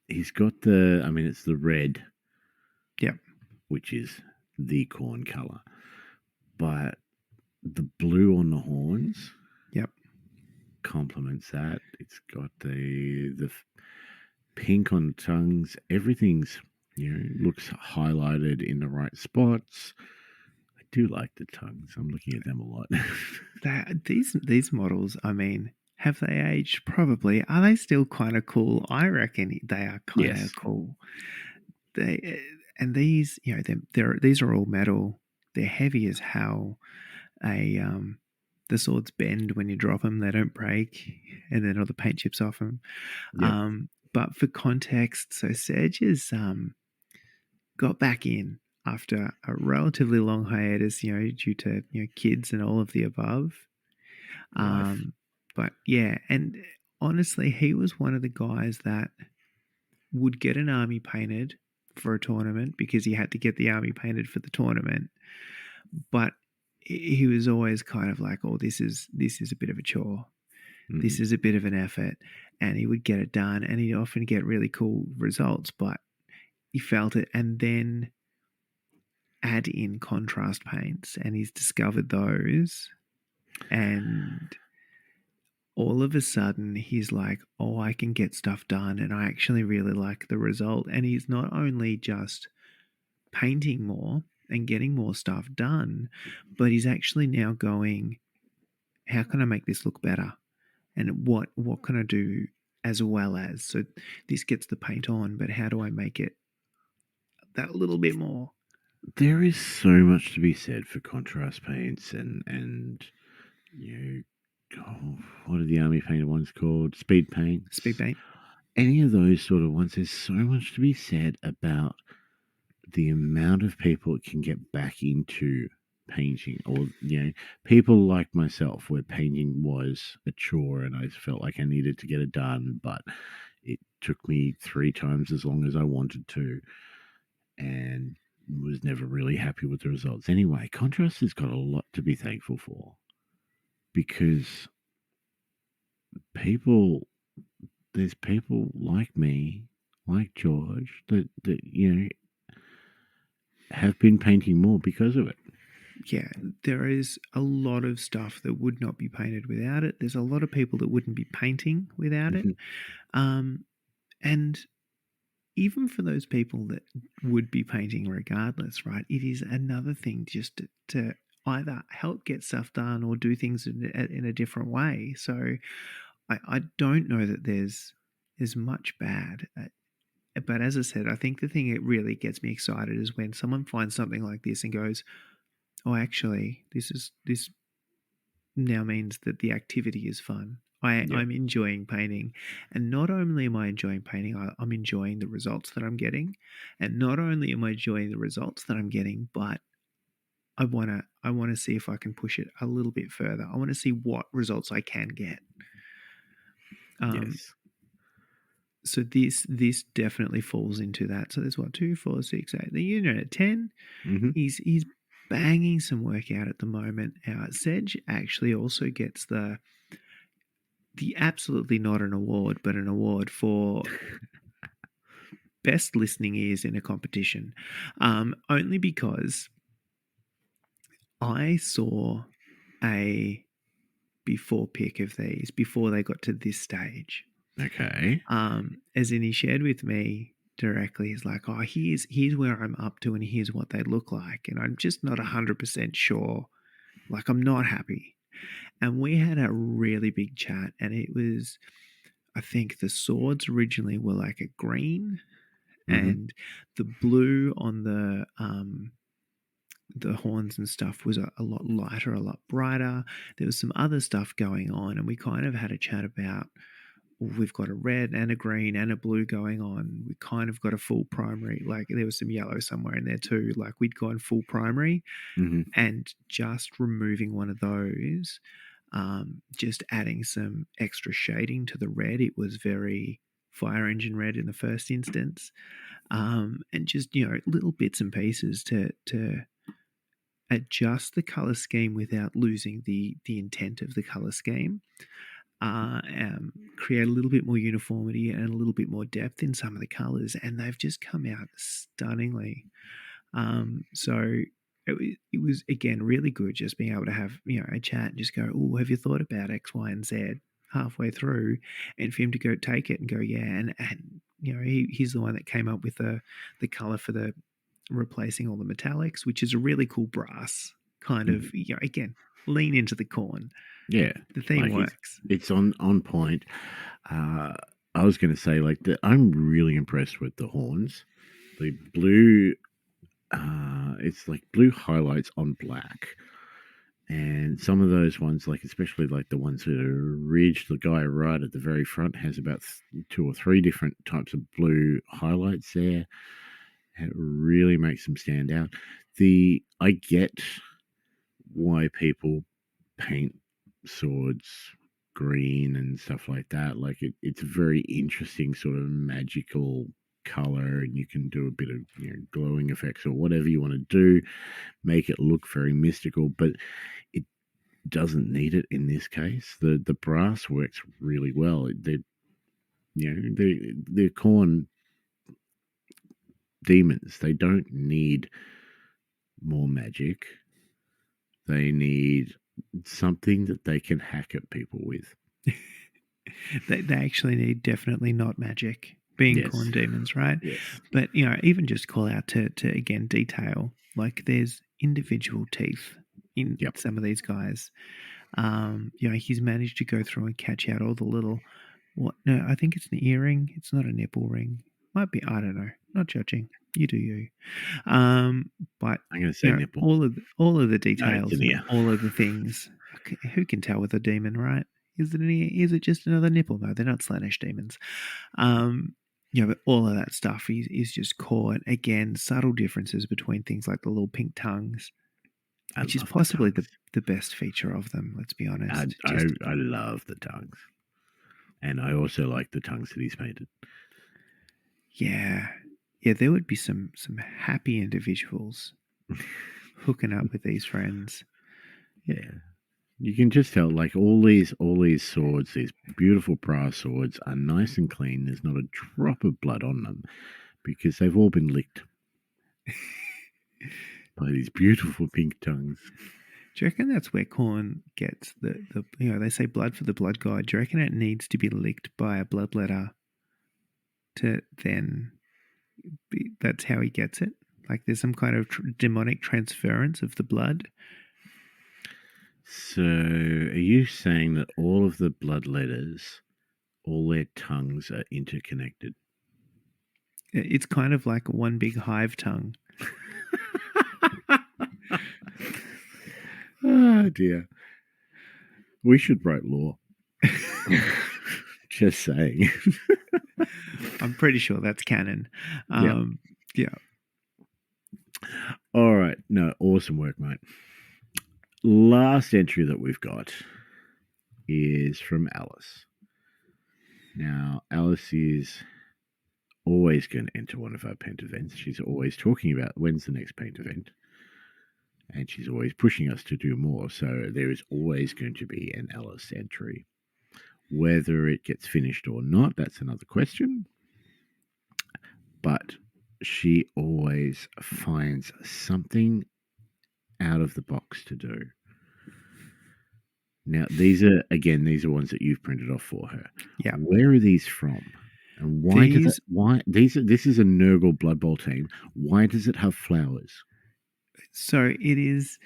he's got it's the red. Yep. Which is the corn color. But the blue on the horns. Yep. Complements that. It's got the pink on the tongues. Everything's, you know, looks highlighted in the right spots. I do like the tongues. I'm looking at them a lot. These models, I mean, have they aged? Probably. Are they still kind of cool? I reckon they are kind of cool. These, you know, these are all metal. They're heavy as hell. The swords bend when you drop them; they don't break, and then all the paint chips off them. Yep. But for context, so Sedge has got back in after a relatively long hiatus, you know, due to, you know, kids and all of the above. But yeah, and honestly, he was one of the guys that would get an army painted for a tournament because he had to get the army painted for the tournament. But he was always kind of like, oh, this is a bit of a chore. This is a bit of an effort. And he would get it done, and he'd often get really cool results, but he felt it. And then add in contrast paints, and he's discovered those. And all of a sudden, he's like, oh, I can get stuff done, and I actually really like the result. And he's not only just painting more and getting more stuff done, but he's actually now going, how can I make this look better? And what can I do as well as? So this gets the paint on, but how do I make it that little bit more? There is so much to be said for contrast paints and you know, what are the army painted ones called? Speed paints. Speed paint. Any of those sort of ones, there's so much to be said about the amount of people it can get back into painting, or people like myself where painting was a chore and I felt like I needed to get it done, but it took me 3 times as long as I wanted to and was never really happy with the results. Anyway, contrast has got a lot to be thankful for, because there's people like me, like George, that have been painting more because of it. Yeah, there is a lot of stuff that would not be painted without it. There's a lot of people that wouldn't be painting without it. And even for those people that would be painting regardless, right, it is another thing just to either help get stuff done or do things in a different way. So I don't know that there's much bad. But as I said, I think the thing that really gets me excited is when someone finds something like this and goes, oh, actually, this now means that the activity is fun. I'm enjoying painting. And not only am I enjoying painting, I'm enjoying the results that I'm getting. And not only am I enjoying the results that I'm getting, but I want to see if I can push it a little bit further. I want to see what results I can get. Yes. So this definitely falls into that. So there's 2, 4, 6, 8. The 10. He's banging some work out at the moment. Sedge actually also gets the absolutely not an award, but an award for best listening ears in a competition, only because I saw a before pic of these before they got to this stage. Okay. As in, he shared with me directly. He's like, oh, here's where I'm up to, and here's what they look like, and I'm just not 100% sure. Like, I'm not happy. And we had a really big chat, and it was, I think the swords originally were like a green, and the blue on the horns and stuff was a lot lighter, a lot brighter. There was some other stuff going on, and we kind of had a chat about, well, we've got a red and a green and a blue going on. We kind of got a full primary. Like, there was some yellow somewhere in there too. Like, we'd gone full primary, and just removing one of those, just adding some extra shading to the red. It was very fire engine red in the first instance, and just little bits and pieces to adjust the color scheme without losing the intent of the color scheme. Create a little bit more uniformity and a little bit more depth in some of the colors, and they've just come out stunningly. So it was again really good just being able to have a chat and just go, oh, have you thought about X, Y, and Z halfway through, and for him to go take it and go, yeah, and he's the one that came up with the color for the replacing all the metallics, which is a really cool brass kind of again, lean into the corn. Yeah, the theme works. It's on point. I was going to say, I'm really impressed with the horns. The blue, it's like blue highlights on black, and some of those ones, especially the ones that are ridged. The guy right at the very front has about 2 or 3 different types of blue highlights there. It really makes them stand out. I get why people paint swords green and stuff like that. It's a very interesting sort of magical color, and you can do a bit of glowing effects or whatever you want to do, make it look very mystical. But doesn't need it in this case. The brass works really well. They're corn demons. They don't need more magic. They need something that they can hack at people with. They actually need definitely not magic, being Yes. corn demons, right? Yes. But even just call out to again detail. Like there's individual teeth in Yep. some of these guys. He's managed to go through and catch out all the little. No, I think it's an earring. It's not a nipple ring. Might be. I don't know. Not judging. You do you. But I'm going to say nipple. all of the details, an and ear. all of the things. Who can tell with a demon, right? Is it an ear? Is it just another nipple? No, they're not Slaanesh demons. But all of that stuff is just caught. Again, subtle differences between things like the little pink tongues, which is possibly the best feature of them. Let's be honest. I love the tongues, and I also like the tongues that he's painted. Yeah, there would be some happy individuals hooking up with these friends. Yeah, you can just tell, like all these swords, these beautiful brass swords, are nice and clean. There's not a drop of blood on them because they've all been licked by these beautiful pink tongues. Do you reckon that's where corn gets the they say blood for the blood god? Do you reckon it needs to be licked by a bloodletter to then that's how he gets it? Like there's some kind of demonic transference of the blood? So are you saying that all of the blood letters, all their tongues are interconnected? It's kind of like one big hive tongue. Oh dear. We should write law. Just saying. I'm pretty sure that's canon. Yeah. All right. No, awesome work, mate. Last entry that we've got is from Alice. Now, Alice is always going to enter one of our paint events. She's always talking about when's the next paint event. And she's always pushing us to do more. So there is always going to be an Alice entry. Whether it gets finished or not, that's another question. But she always finds something out of the box to do. Now, these are ones that you've printed off for her. Yeah. Where are these from? And this is a Nurgle Blood Bowl team. Why does it have flowers? So it is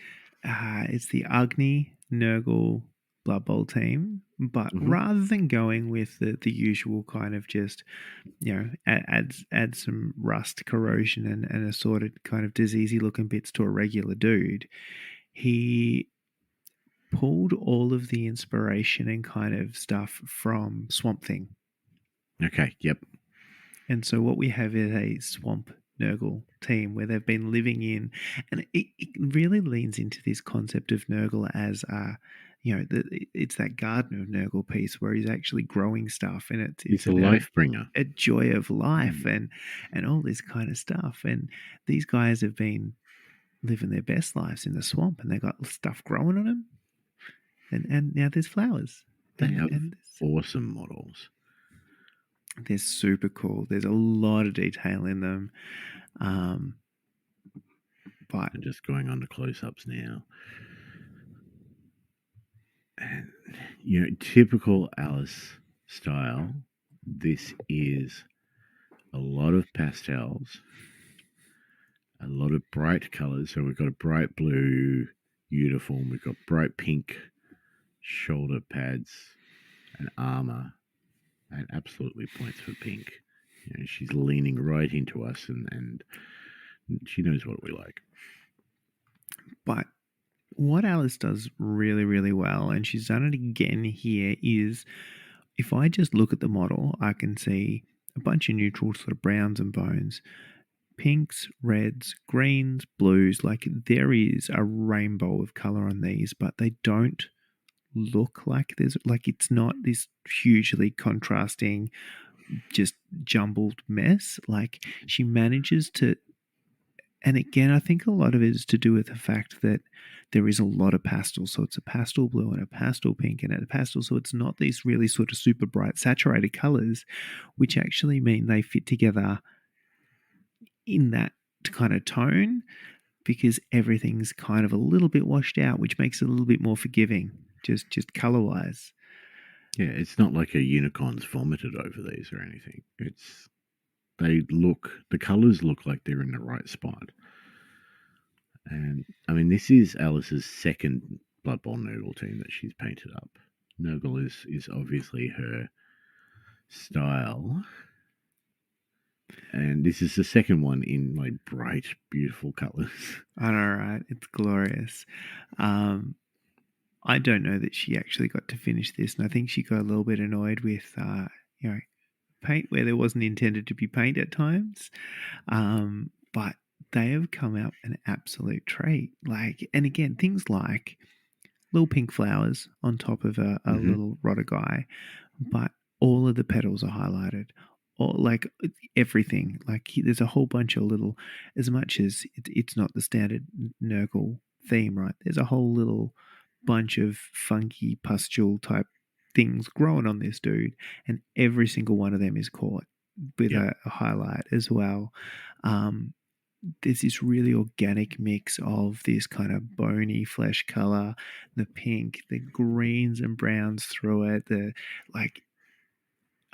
it's the Agni Nurgle Blood Bowl team, but rather than going with the usual kind of just add some rust, corrosion and assorted kind of diseasey looking bits to a regular dude, he pulled all of the inspiration and kind of stuff from Swamp Thing. Okay, yep. And so what we have is a Swamp Nurgle team where they've been living in, and it really leans into this concept of Nurgle as it's that Garden of Nurgle piece where he's actually growing stuff, and it's a life bringer, a joy of life, and all this kind of stuff. And these guys have been living their best lives in the swamp, and they got stuff growing on them, and now there's flowers. They have awesome models. They're super cool. There's a lot of detail in them. But I'm just going on to close-ups now. And, typical Alice style, this is a lot of pastels, a lot of bright colors. So we've got a bright blue uniform. We've got bright pink shoulder pads and armor. And absolutely points for pink. She's leaning right into us, and she knows what we like. But what Alice does really, really well, and she's done it again here, is if I just look at the model, I can see a bunch of neutral sort of browns and bones, pinks, reds, greens, blues. Like there is a rainbow of color on these, but they don't look like it's not this hugely contrasting, just jumbled mess. Like she manages to And again, I think a lot of it is to do with the fact that there is a lot of pastel. So it's a pastel blue and a pastel pink and a pastel. So it's not these really sort of super bright saturated colors, which actually mean they fit together in that kind of tone, because everything's kind of a little bit washed out, which makes it a little bit more forgiving, just color wise. Yeah, it's not like a unicorn's vomited over these or anything. The colours look like they're in the right spot. And I mean, this is Alice's second Blood Bowl noodle team that she's painted up. Nurgle is obviously her style. And this is the second one in like bright, beautiful colours. I know, right? It's glorious. I don't know that she actually got to finish this, and I think she got a little bit annoyed with, paint where there wasn't intended to be paint at times. But they have come out an absolute treat. Like, and again, things like little pink flowers on top of a Mhm. little rotter guy, but all of the petals are highlighted. Or like everything, like there's a whole bunch of little, as much as it's not the standard Nurgle theme, right? There's a whole little bunch of funky pustule type things growing on this dude, and every single one of them is caught with Yep. a highlight as well. There's this really organic mix of this kind of bony flesh color, the pink, the greens and browns through it, the like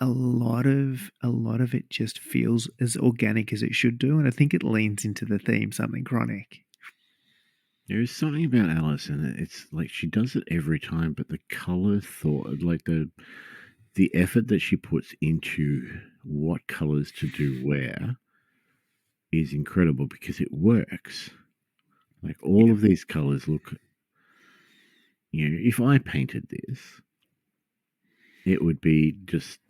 a lot of it just feels as organic as it should do, and I think it leans into the theme, something chronic. There is something about Alice, and it's like she does it every time, but the colour thought, like the effort that she puts into what colours to do where is incredible because it works. Like all of these colours look, if I painted this, it would be just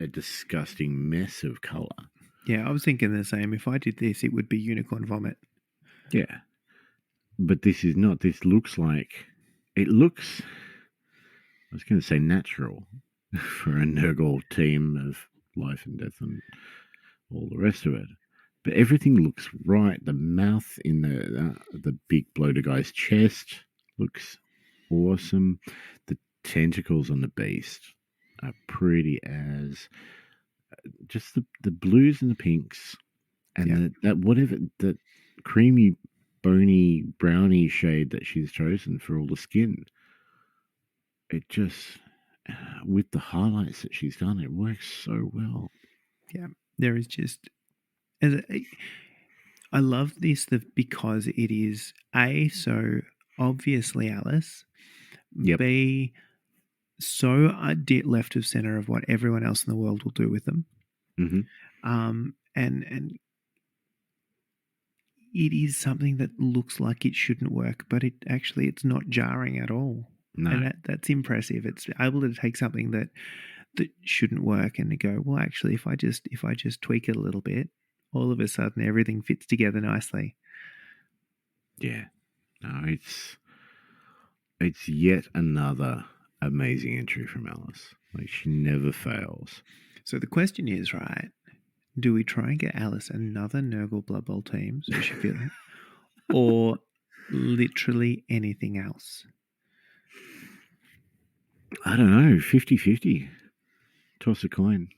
a disgusting mess of colour. Yeah, I was thinking the same. If I did this, it would be unicorn vomit. Yeah. But this is not. This looks like, I was going to say natural for a Nurgle team of life and death and all the rest of it. But everything looks right. The mouth in the big bloater guy's chest looks awesome. The tentacles on the beast are pretty as just the blues and the pinks and that creamy bony brownie shade that she's chosen for all the skin. It just with the highlights that she's done, it works so well. Yeah, there is just I love this because it is A, so obviously Alice, Yep. B, so left of center of what everyone else in the world will do with them. Mm-hmm. And it is something that looks like it shouldn't work, but it's not jarring at all. No. And that's impressive. It's able to take something that shouldn't work and to go, well, actually, if I just tweak it a little bit, all of a sudden everything fits together nicely. Yeah. No, it's yet another amazing entry from Alice. Like she never fails. So the question is, right, do we try and get Alice another Nurgle Blood Bowl team so she feels it, or literally anything else? I don't know, 50-50. Toss a coin.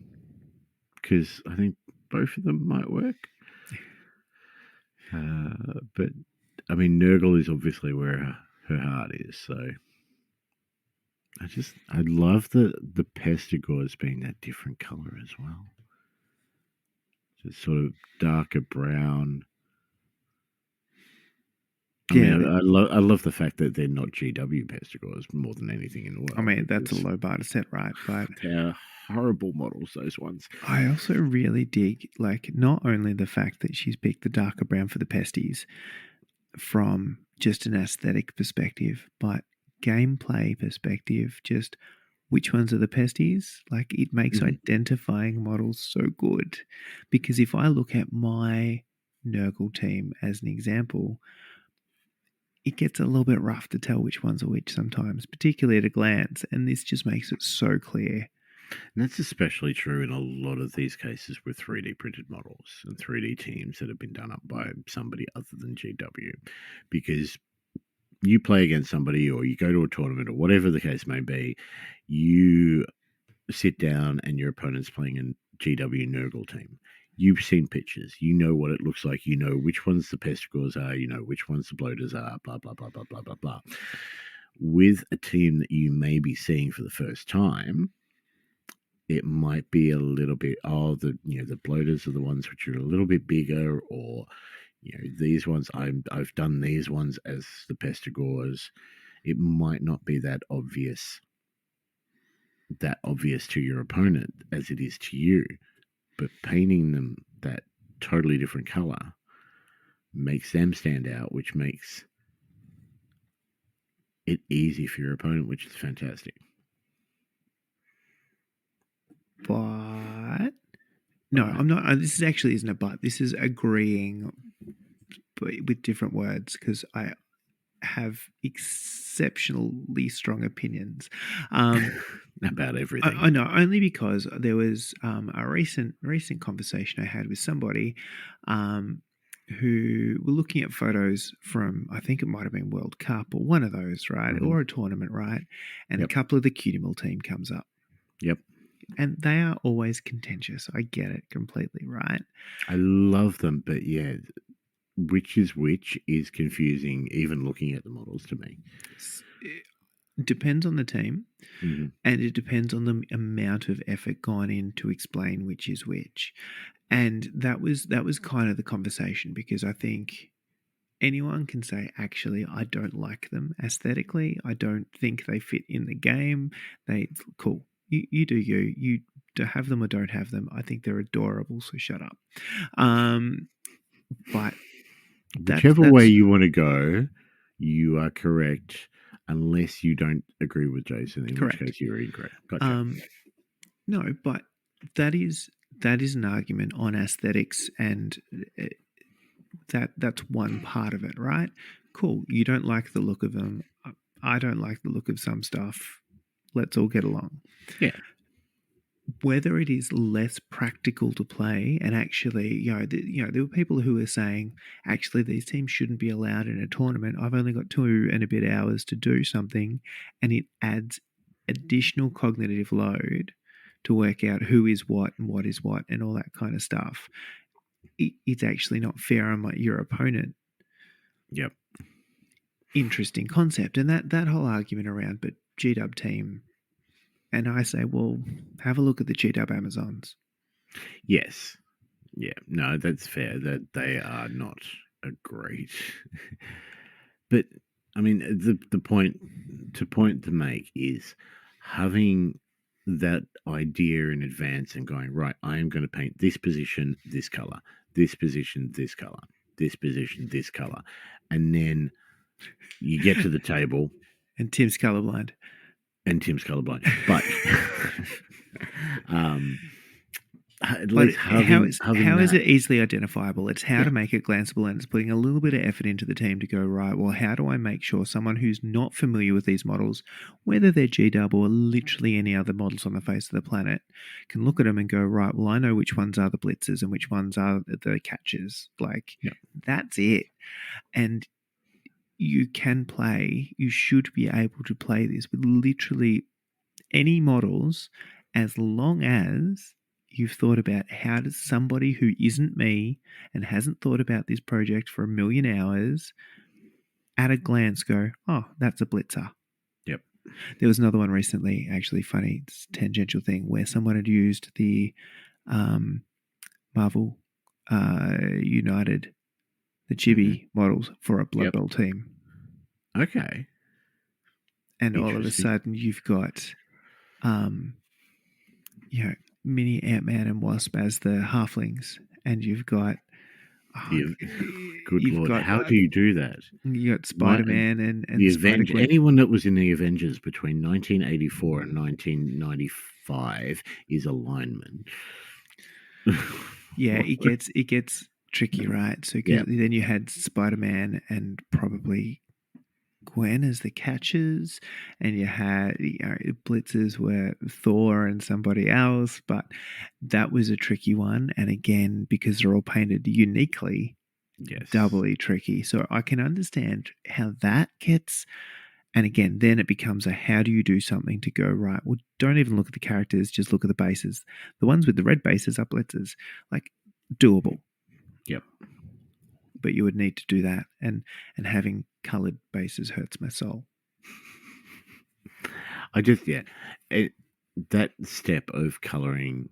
Because I think both of them might work. But, I mean, Nurgle is obviously where her heart is, so... I love the Pestigores being that different colour as well. Just sort of darker brown. I mean, I love the fact that they're not GW Pestigores more than anything in the world. I mean, that's a low bar to set, right? But they're horrible models, those ones. I also really dig, like, not only the fact that she's picked the darker brown for the pesties from just an aesthetic perspective, but gameplay perspective, just which ones are the pesties. Like, it makes identifying models so good. Because if I look at my Nurgle team as an example, it gets a little bit rough to tell which ones are which sometimes, particularly at a glance, and this just makes it so clear. And that's especially true in a lot of these cases with 3D printed models and 3D teams that have been done up by somebody other than GW. Because you play against somebody or you go to a tournament or whatever the case may be, you sit down and your opponent's playing a GW Nurgle team. You've seen pictures. You know what it looks like. You know which ones the pestigores are. You know which ones the bloaters are, blah, blah, blah, blah, blah, blah, blah. With a team that you may be seeing for the first time, it might be a little bit, the bloaters are the ones which are a little bit bigger, or these ones I've done these ones as the pestigores. It might not be that obvious to your opponent as it is to you, but painting them that totally different color makes them stand out, which makes it easy for your opponent, which is fantastic. But no, I'm not. This actually isn't a but. This is agreeing with different words, because I have exceptionally strong opinions about everything. I know, only because there was a recent conversation I had with somebody who were looking at photos from, I think it might have been World Cup or one of those, right? Mhm. Or a tournament, right? And Yep. a couple of the Cutimal team comes up. Yep. And they are always contentious. I get it completely, right? I love them, but yeah, which is which is confusing, even looking at the models to me. It depends on the team, Mhm. and it depends on the amount of effort gone in to explain which is which. And that was kind of the conversation, because I think anyone can say, actually, I don't like them aesthetically. I don't think they fit in the game. Cool. You do you. You have them or don't have them. I think they're adorable, so shut up. But Whichever way you want to go, you are correct, unless you don't agree with Jason, in Correct. which case you're incorrect. Gotcha. No, but that is an argument on aesthetics, and that's one part of it, right? Cool. You don't like the look of them. I don't like the look of some stuff. Let's all get along. Yeah. Whether it is less practical to play, and actually, there were people who were saying, actually, these teams shouldn't be allowed in a tournament. I've only got 2 and a bit hours to do something, and it adds additional cognitive load to work out who is what and what is what and all that kind of stuff. It's actually not fair on your opponent. Yep. Interesting concept. And that whole argument around, but GW team, and I say, well, have a look at the GW Amazons. Yes. Yeah. No, that's fair. That they are not a great. But I mean, the point to make is having that idea in advance and going, right, I am going to paint this position this color, this position this color, this position this color, and then you get to the table and Tim's colorblind. But at least how is it easily identifiable? It's how to make it glanceable, and it's putting a little bit of effort into the team to go, right, well, how do I make sure someone who's not familiar with these models, whether they're GW or literally any other models on the face of the planet, can look at them and go, right, well, I know which ones are the blitzers and which ones are the catchers. That's it. And you should be able to play this with literally any models, as long as you've thought about how does somebody who isn't me and hasn't thought about this project for 1,000,000 hours at a glance go, oh, that's a blitzer. Yep. There was another one recently, actually funny, it's a tangential thing, where someone had used the Marvel United, the Chibi models for a Blood Bowl team. Okay. And all of a sudden you've got mini Ant-Man and Wasp as the halflings, and you've got good Lord, how do you do that? You got Spider-Man and the Avengers. Anyone that was in the Avengers between 1984 and 1995 is a lineman. Yeah, it gets tricky, right? So then you had Spider-Man and probably Gwen as the catchers, and you had blitzers were Thor and somebody else, but that was a tricky one. And again, because they're all painted uniquely, Yes. doubly tricky. So I can understand how that gets. And again, then it becomes a how do you do something to go right? Well, don't even look at the characters, just look at the bases. The ones with the red bases are blitzers, like doable. Yep. But you would need to do that, and having coloured bases hurts my soul. I just that step of colouring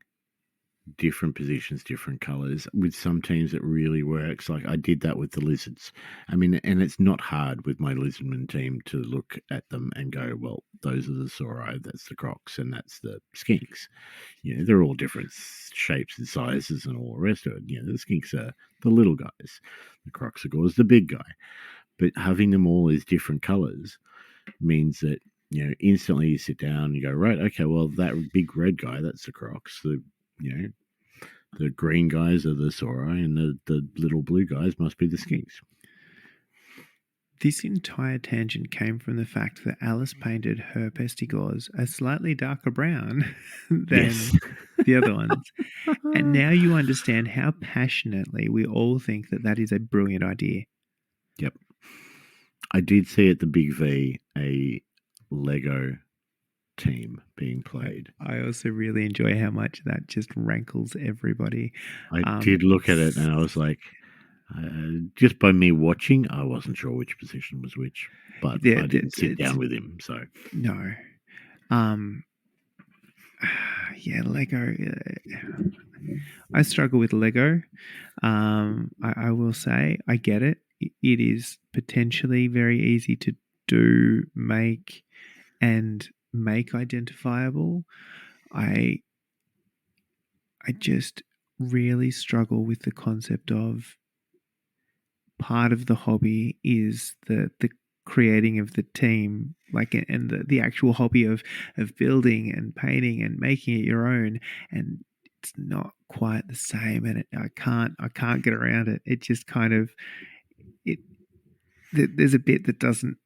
different positions, different colours with some teams it really works. Like I did that with the lizards. I mean, and it's not hard with my lizardman team to look at them and go, well, those are the Zoro, that's the Crocs, and that's the Skinks. You know, they're all different shapes and sizes and all the rest of it. You know, the Skinks are the little guys, the Crocs are the big guy. But having them all as different colours means that, you know, instantly you sit down and you go, right, okay, well, that big red guy, that's the Crocs. The green guys are the Zoro, and the little blue guys must be the Skinks. This entire tangent came from the fact that Alice painted her pestigores a slightly darker brown than the other ones. And now you understand how passionately we all think that is a brilliant idea. Yep. I did see at the Big V a Lego team being played. I also really enjoy how much that just rankles everybody. I did look at it and I was like, just by me watching, I wasn't sure which position was which, but I didn't sit down with him. So no, yeah, Lego. I struggle with Lego. I will say I get it. It is potentially very easy to do, make identifiable. I just really struggle with the concept of part of the hobby is the creating of the team, like, and the actual hobby of building and painting and making it your own, and it's not quite the same, and I can't get around it. It just kind of there's a bit that doesn't.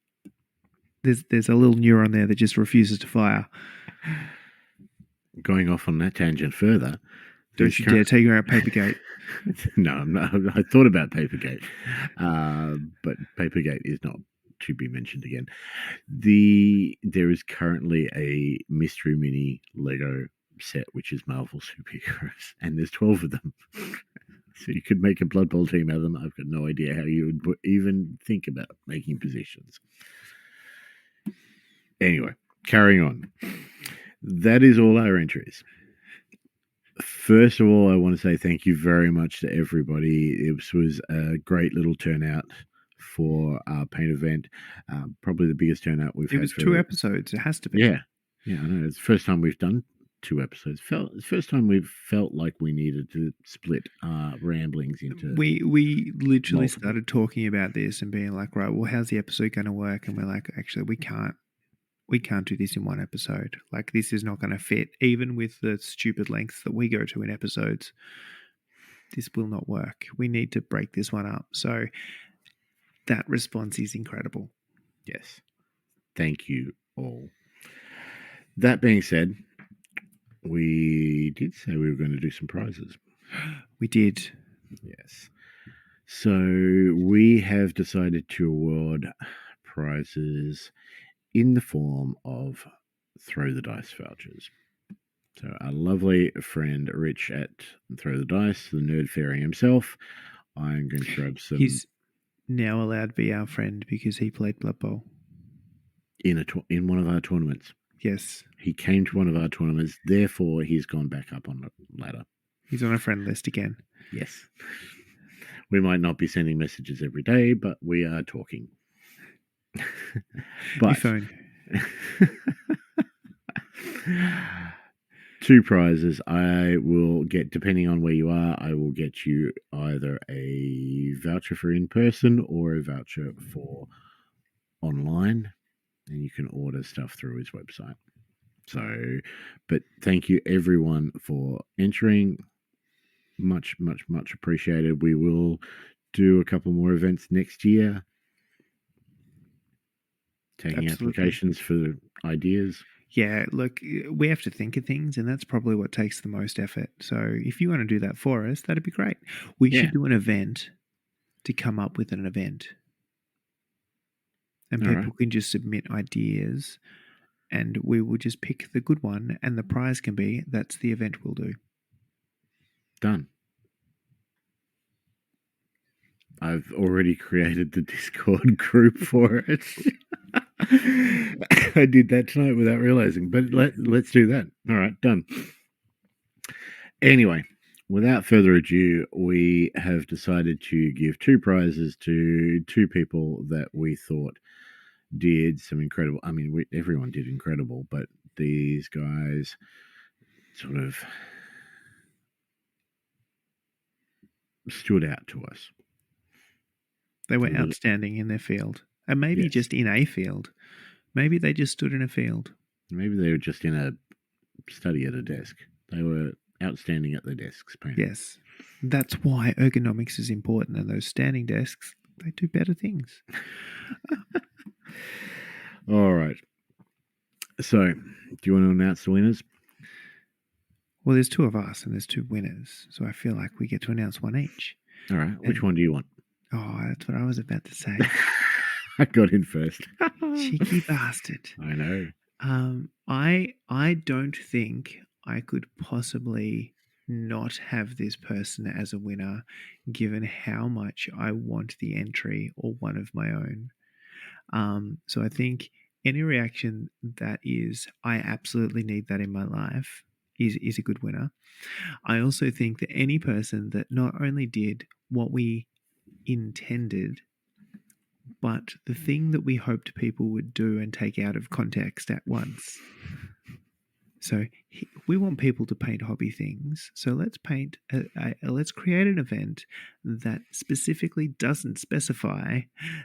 There's a little neuron there that just refuses to fire. Going off on that tangent further, don't you dare take her out Papergate. No, I'm not. I thought about Papergate, but Papergate is not to be mentioned again. There is currently a mystery mini Lego set, which is Marvel superheroes, and there's 12 of them. So you could make a Blood Bowl team out of them. I've got no idea how you would even think about making positions. Anyway, carrying on. That is all our entries. First of all, I want to say thank you very much to everybody. It was a great little turnout for our paint event. Probably the biggest turnout we've had. It was 2 episodes. It has to be. Yeah, I know. It's the first time we've done 2 episodes. It's the first time we've felt like we needed to split our ramblings into. We literally started talking about this and being like, right, well, how's the episode going to work? And we're like, actually, we can't do this in one episode. Like, this is not going to fit, even with the stupid lengths that we go to in episodes. This will not work. We need to break this one up. So that response is incredible. Yes. Thank you all. That being said, we did say we were going to do some prizes. We did. Yes. So we have decided to award prizes in the form of Throw the Dice vouchers. So our lovely friend Rich at Throw the Dice, the nerd fairy himself, I'm going to grab some. He's now allowed to be our friend because he played Blood Bowl. In one of our tournaments. Yes. He came to one of our tournaments, therefore he's gone back up on the ladder. He's on a friend list again. Yes. We might not be sending messages every day, but we are talking. But phone. 2 prizes. I will get, depending on where you are, I will get you either a voucher for in person or a voucher for online, and you can order stuff through his website. So, but thank you everyone for entering. Much, much, much appreciated. We will do a couple more events next year. taking Absolutely. applications for ideas. Yeah, look, we have to think of things, and that's probably what takes the most effort. So if you want to do that for us, that'd be great. We Yeah. should do an event to come up with an event. And All people right. can just submit ideas, and we will just pick the good one, and the prize can be that's the event we'll do. Done. I've already created the Discord group for it. I did that tonight without realizing, but let's do that. All right, done. Anyway, without further ado, we have decided to give 2 prizes to 2 people that we thought did some incredible. I mean, everyone did incredible, but these guys sort of stood out to us. They were A little- outstanding in their field, and maybe Yes. just in a field. Maybe they just stood in a field. Maybe they were just in a study at a desk. They were outstanding at their desks, apparently. Yes, that's why ergonomics is important, and those standing desks, they do better things. All right. So, do you want to announce the winners? Well, there's 2 of us, and there's 2 winners, so I feel like we get to announce one each. All right. Which And- one do you want? Oh, that's what I was about to say. I got in first. Cheeky bastard. I know. I don't think I could possibly not have this person as a winner, given how much I want the entry or one of my own. So I think any reaction that is, I absolutely need that in my life, is a good winner. I also think that any person that not only did what we intended, but the thing that we hoped people would do and take out of context at once. So we want people to paint hobby things. So let's paint. Let's create an event that specifically doesn't specify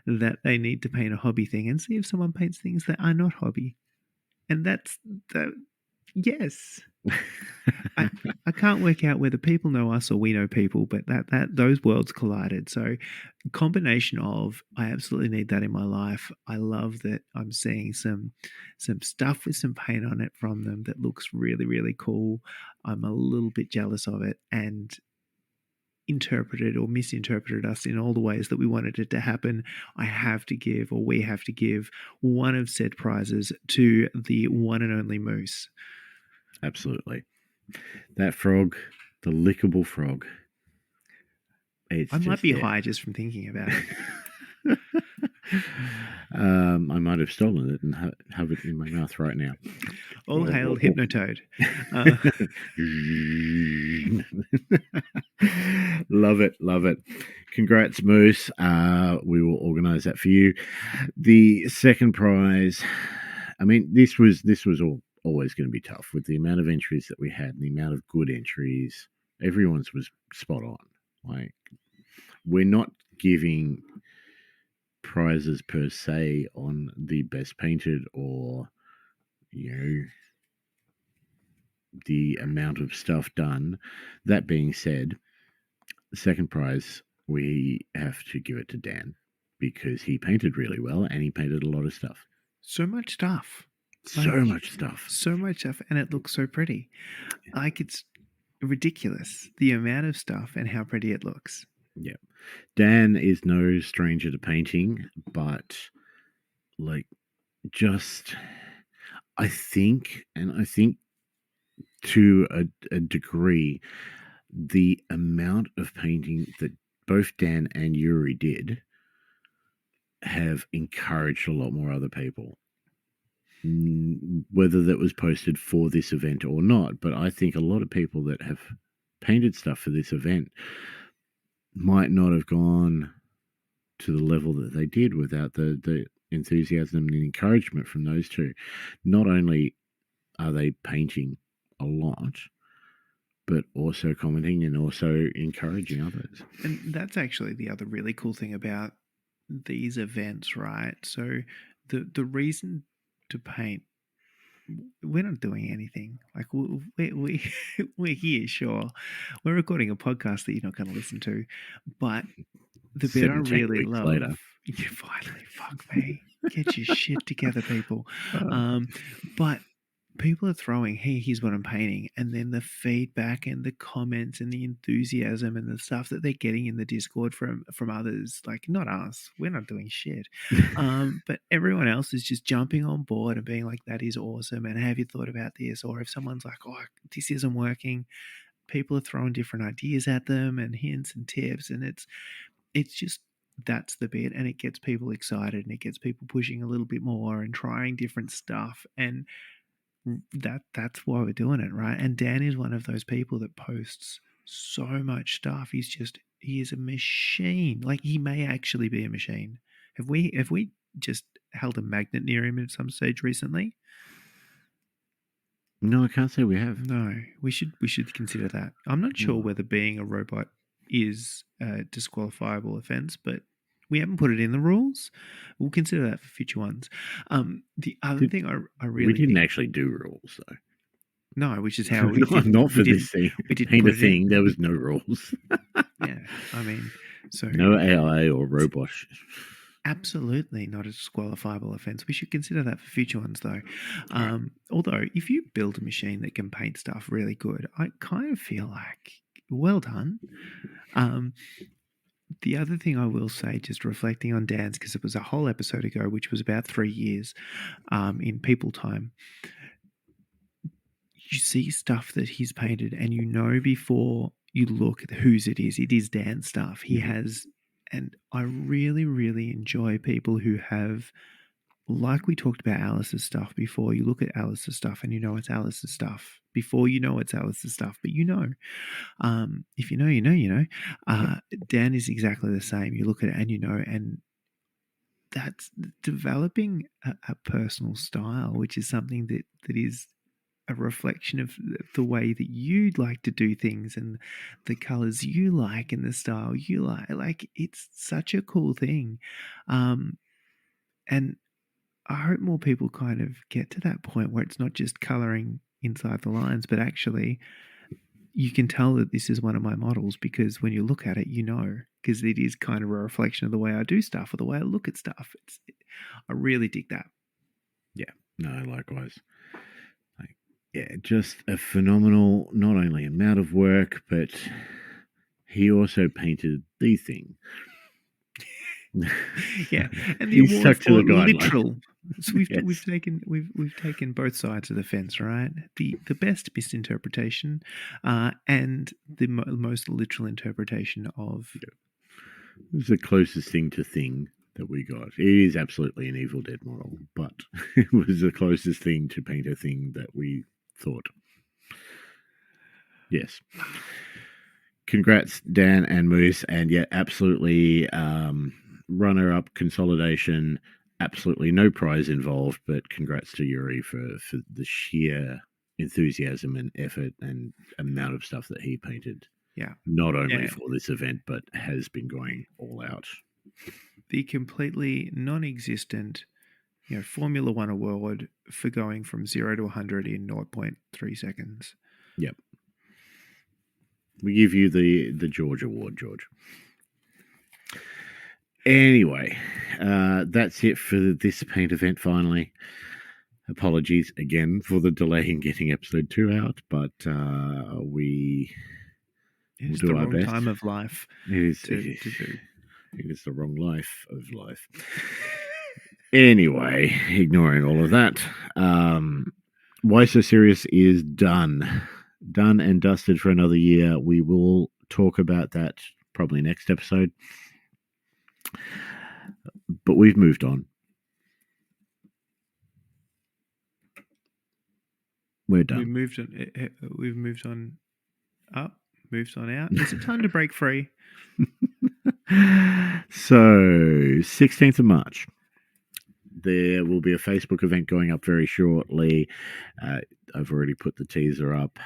that they need to paint a hobby thing, and see if someone paints things that are not hobby. And that's the yes. I can't work out whether people know us or we know people, but that those worlds collided. So combination of I absolutely need that in my life. I love that I'm seeing some stuff with some paint on it from them that looks really, really cool. I'm a little bit jealous of it, and interpreted or misinterpreted us in all the ways that we wanted it to happen. I have to give, or we have to give, one of said prizes to the one and only Moose. Absolutely. That frog, the lickable frog. I might be high just from thinking about it. I might have stolen it and have it in my mouth right now. All hail Hypnotoad. Love it, love it. Congrats, Moose. We will organise that for you. The second prize. I mean, this was always going to be tough with the amount of entries that we had and the amount of good entries. Everyone's was spot on. Like, we're not giving prizes per se on the best painted or, you know, the amount of stuff done. That being said, the second prize, we have to give it to Dan because he painted really well and he painted a lot of stuff. So much stuff. So much stuff. So much stuff, and it looks so pretty. Like, it's ridiculous, the amount of stuff and how pretty it looks. Yeah. Dan is no stranger to painting, but like, just, I think to a degree, the amount of painting that both Dan and Yuri did have encouraged a lot more other people. Whether that was posted for this event or not, but I think a lot of people that have painted stuff for this event might not have gone to the level that they did without the enthusiasm and encouragement from those two. Not only are they painting a lot, but also commenting and also encouraging others. And that's actually the other really cool thing about these events, right? So the reason to paint, we're not doing anything. Like, we're here, sure. We're recording a podcast that you're not going to listen to, but the bit I 17 really weeks love. later. You finally, fuck me. Get your shit together, people. But people are throwing, hey, here's what I'm painting. And then the feedback and the comments and the enthusiasm and the stuff that they're getting in the Discord from others, like not us, we're not doing shit. But everyone else is just jumping on board and being like, that is awesome. And have you thought about this? Or if someone's like, oh, this isn't working, people are throwing different ideas at them and hints and tips. And it's just, that's the bit, and it gets people excited and it gets people pushing a little bit more and trying different stuff, and that's why we're doing it, right? And Dan is one of those people that posts so much stuff. He is a machine. Like, he may actually be a machine. Have we just held a magnet near him at some stage recently? No, I can't say we have. No, we should consider that. I'm not sure whether being a robot is a disqualifiable offense, but we haven't put it in the rules. We'll consider that for future ones. The other thing I really we didn't actually do rules though. No, which is how we not for this thing. We did paint a put it thing. in. There was no rules. Yeah, I mean, so no AI or robot. absolutely not a disqualifiable offense. We should consider that for future ones, though. Although, if you build a machine that can paint stuff really good, I kind of feel like, well done. The other thing I will say, just reflecting on Dan's, because it was a whole episode ago, which was about 3 years in people time, you see stuff that he's painted and you know before you look at whose it is Dan's stuff. He has, and I really, really enjoy people who have, like we talked about Alice's stuff before, you look at Alice's stuff and you know it's Alice's stuff before you know it's Alice's stuff, but you know. If you know, you know, you know. Dan is exactly the same. You look at it and you know, and that's developing a personal style, which is something that is a reflection of the way that you'd like to do things and the colors you like and the style you like. Like, it's such a cool thing. And I hope more people kind of get to that point where it's not just coloring inside the lines, but actually you can tell that this is one of my models because when you look at it, you know, because it is kind of a reflection of the way I do stuff or the way I look at stuff. I really dig that. Yeah, no, likewise. Yeah, just a phenomenal, not only amount of work, but he also painted the thing. Yeah, and the He award stuck to for the guideline. literal. So we've Yes. we've taken both sides of the fence, right? The best misinterpretation, and the most literal interpretation of. It was the closest thing to thing that we got. It is absolutely an Evil Dead model, but it was the closest thing to paint a thing that we thought. Yes. Congrats, Dan and Moose, and yeah, absolutely runner-up consolidation. Absolutely no prize involved, but congrats to Yuri for the sheer enthusiasm and effort and amount of stuff that he painted. Yeah. Not only for this event, but has been going all out. The completely non-existent, Formula One award for going from 0 to 100 in 0.3 seconds. Yep. We give you the George Award, George. Anyway, that's it for this paint event finally. Apologies again for the delay in getting episode 2 out, but we will do our best. It's the wrong time of life It is to do. It is the wrong life of life. Anyway, ignoring all of that, Why So Serious is done and dusted for another year. We will talk about that probably next episode. But we've moved on. We're done. We've moved on up, moved on out. Is it time to break free? So, 16th of March. There will be a Facebook event going up very shortly. I've already put the teaser up.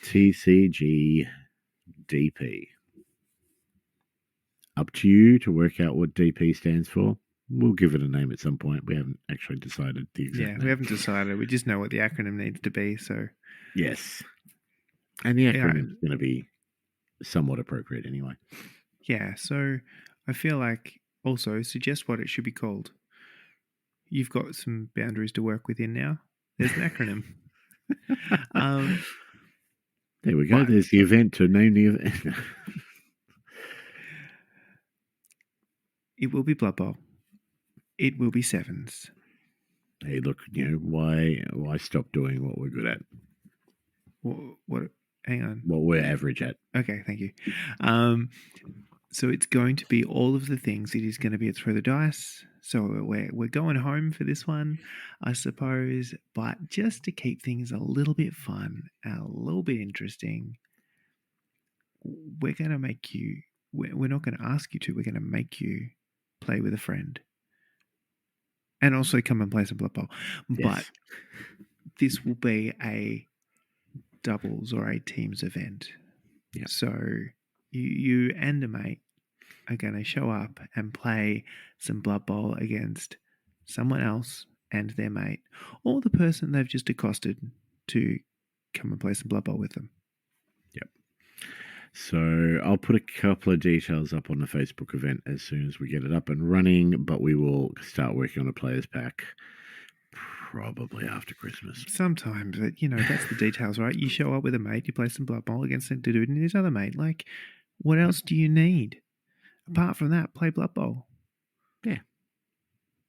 TCG DP. Up to you to work out what DP stands for. We'll give it a name at some point. We haven't actually decided the exact name. We haven't decided. We just know what the acronym needs to be. So yes. And the acronym is going to be somewhat appropriate anyway. Yeah, so I feel like also suggest what it should be called. you've got some boundaries to work within now. There's an acronym. There we go. But- There's the event to name the event. It will be Blood Bowl. It will be sevens. Hey, look, why stop doing what we're good at? What? Hang on. What we're average at. Okay, thank you. So it's going to be all of the things. It is going to be a throw the dice. So we're going home for this one, I suppose. But just to keep things a little bit fun, a little bit interesting, we're going to make you. We're not going to ask you to. We're going to make you play with a friend, and also come and play some Blood Bowl. Yes. But this will be a doubles or a teams event. Yeah. So you and a mate are going to show up and play some Blood Bowl against someone else and their mate, or the person they've just accosted to come and play some Blood Bowl with them. Yep. So I'll put a couple of details up on the Facebook event as soon as we get it up and running, but we will start working on a players pack probably after Christmas. Sometimes, but that's the details, right? You show up with a mate, you play some Blood Bowl against the dude and his other mate. Like, what else do you need? Apart from that, play Blood Bowl. Yeah.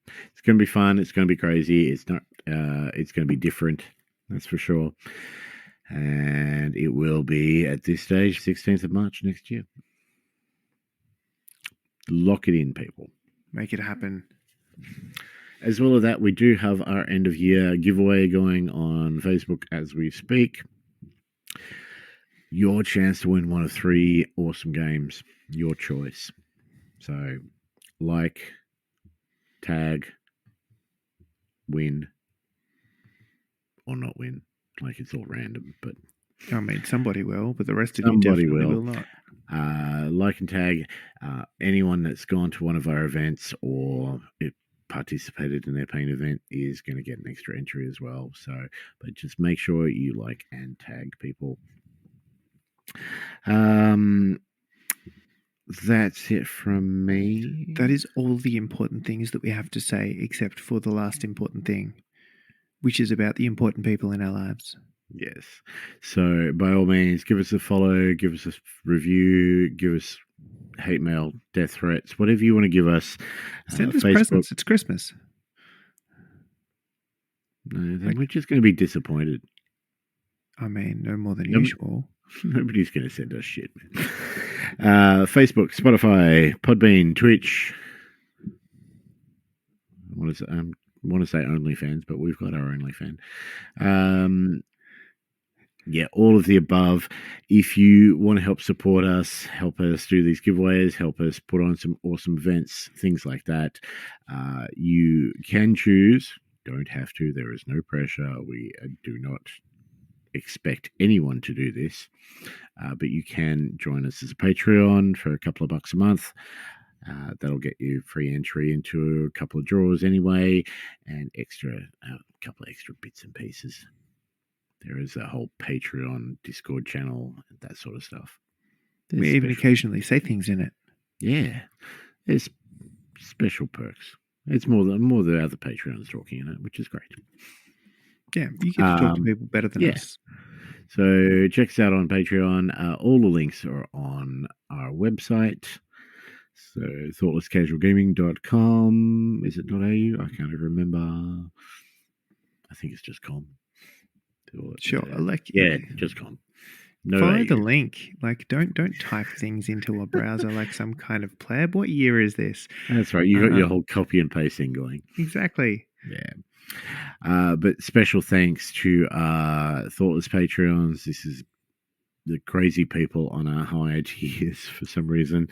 It's going to be fun. It's going to be crazy. It's not. It's going to be different. That's for sure. And it will be at this stage, 16th of March next year. Lock it in, people. Make it happen. As well as that, we do have our end of year giveaway going on Facebook as we speak. Your chance to win one of 3 awesome games. Your choice. So, tag, win, or not win. Like, it's all random, but I mean, somebody will, but the rest of somebody you definitely will. will not. Like and tag anyone that's gone to one of our events or it participated in their pain event is going to get an extra entry as well. So, but just make sure you like and tag people. That's it from me. That is all the important things that we have to say, except for the last important thing, which is about the important people in our lives. Yes. So by all means, give us a follow, give us a review, give us hate mail, death threats, whatever you want to give us. Send us Facebook. presents. It's Christmas. No, then we're just going to be disappointed. I mean, no more than usual. Nobody's going to send us shit, man. Facebook, Spotify, Podbean, Twitch. I want to say OnlyFans, but we've got our OnlyFans. Yeah, all of the above. If you want to help support us, help us do these giveaways, help us put on some awesome events, things like that, you can choose. Don't have to. There is no pressure. We do not expect anyone to do this, but you can join us as a Patreon for a couple of bucks a month. That'll get you free entry into a couple of draws anyway, and a couple of extra bits and pieces. There is a whole Patreon Discord channel, that sort of stuff. We even occasionally say things in it. Yeah, there's special perks. It's more the other Patreons talking in it, which is great. Yeah, you get to talk to people better than us. So check us out on Patreon. All the links are on our website. So thoughtlesscasualgaming.com. Is it .au? I can't even remember. I think it's just .com. Sure. Just .com. No Follow the AU. link. Like, don't type things into a browser like some kind of pleb. What year is this? That's right. You got your whole copy and paste thing going. Exactly. Yeah. But special thanks to Thoughtless Patreons. This is the crazy people on our higher tiers for some reason.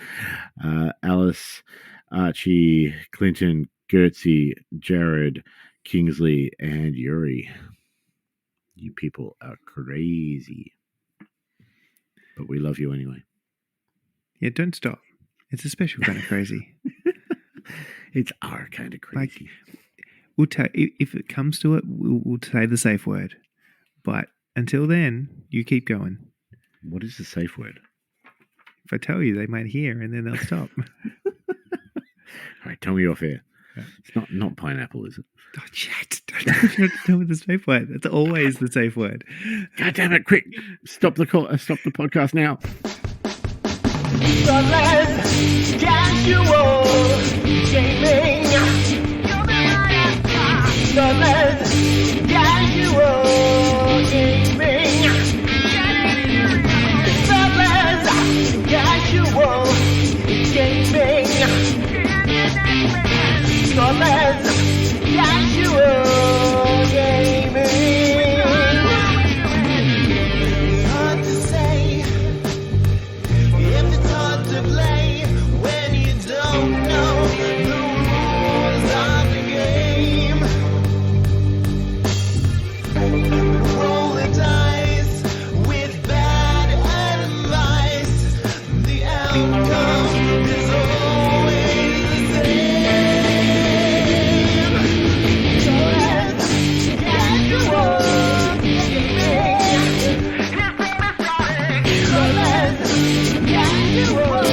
Alice, Archie, Clinton, Gertzy, Jared, Kingsley, and Yuri. You people are crazy. But we love you anyway. Yeah, don't stop. It's a special kind of crazy. It's our kind of crazy. We'll if it comes to it, we'll say the safe word. But until then, you keep going. What is the safe word? If I tell you, they might hear and then they'll stop. All right, tell me off air. It's not pineapple, is it? Oh, chat. Don't tell me the safe word. That's always the safe word. God damn it! Quick, stop the call. Stop the podcast now. The less casual gaming. The less casual gaming. The less casual gaming. The less casual gaming. Hard to say if it's hard to play when you don't know the rules of the game. Roll the dice with bad advice. The outcome is always the same. So let's casual gaming. So let's casual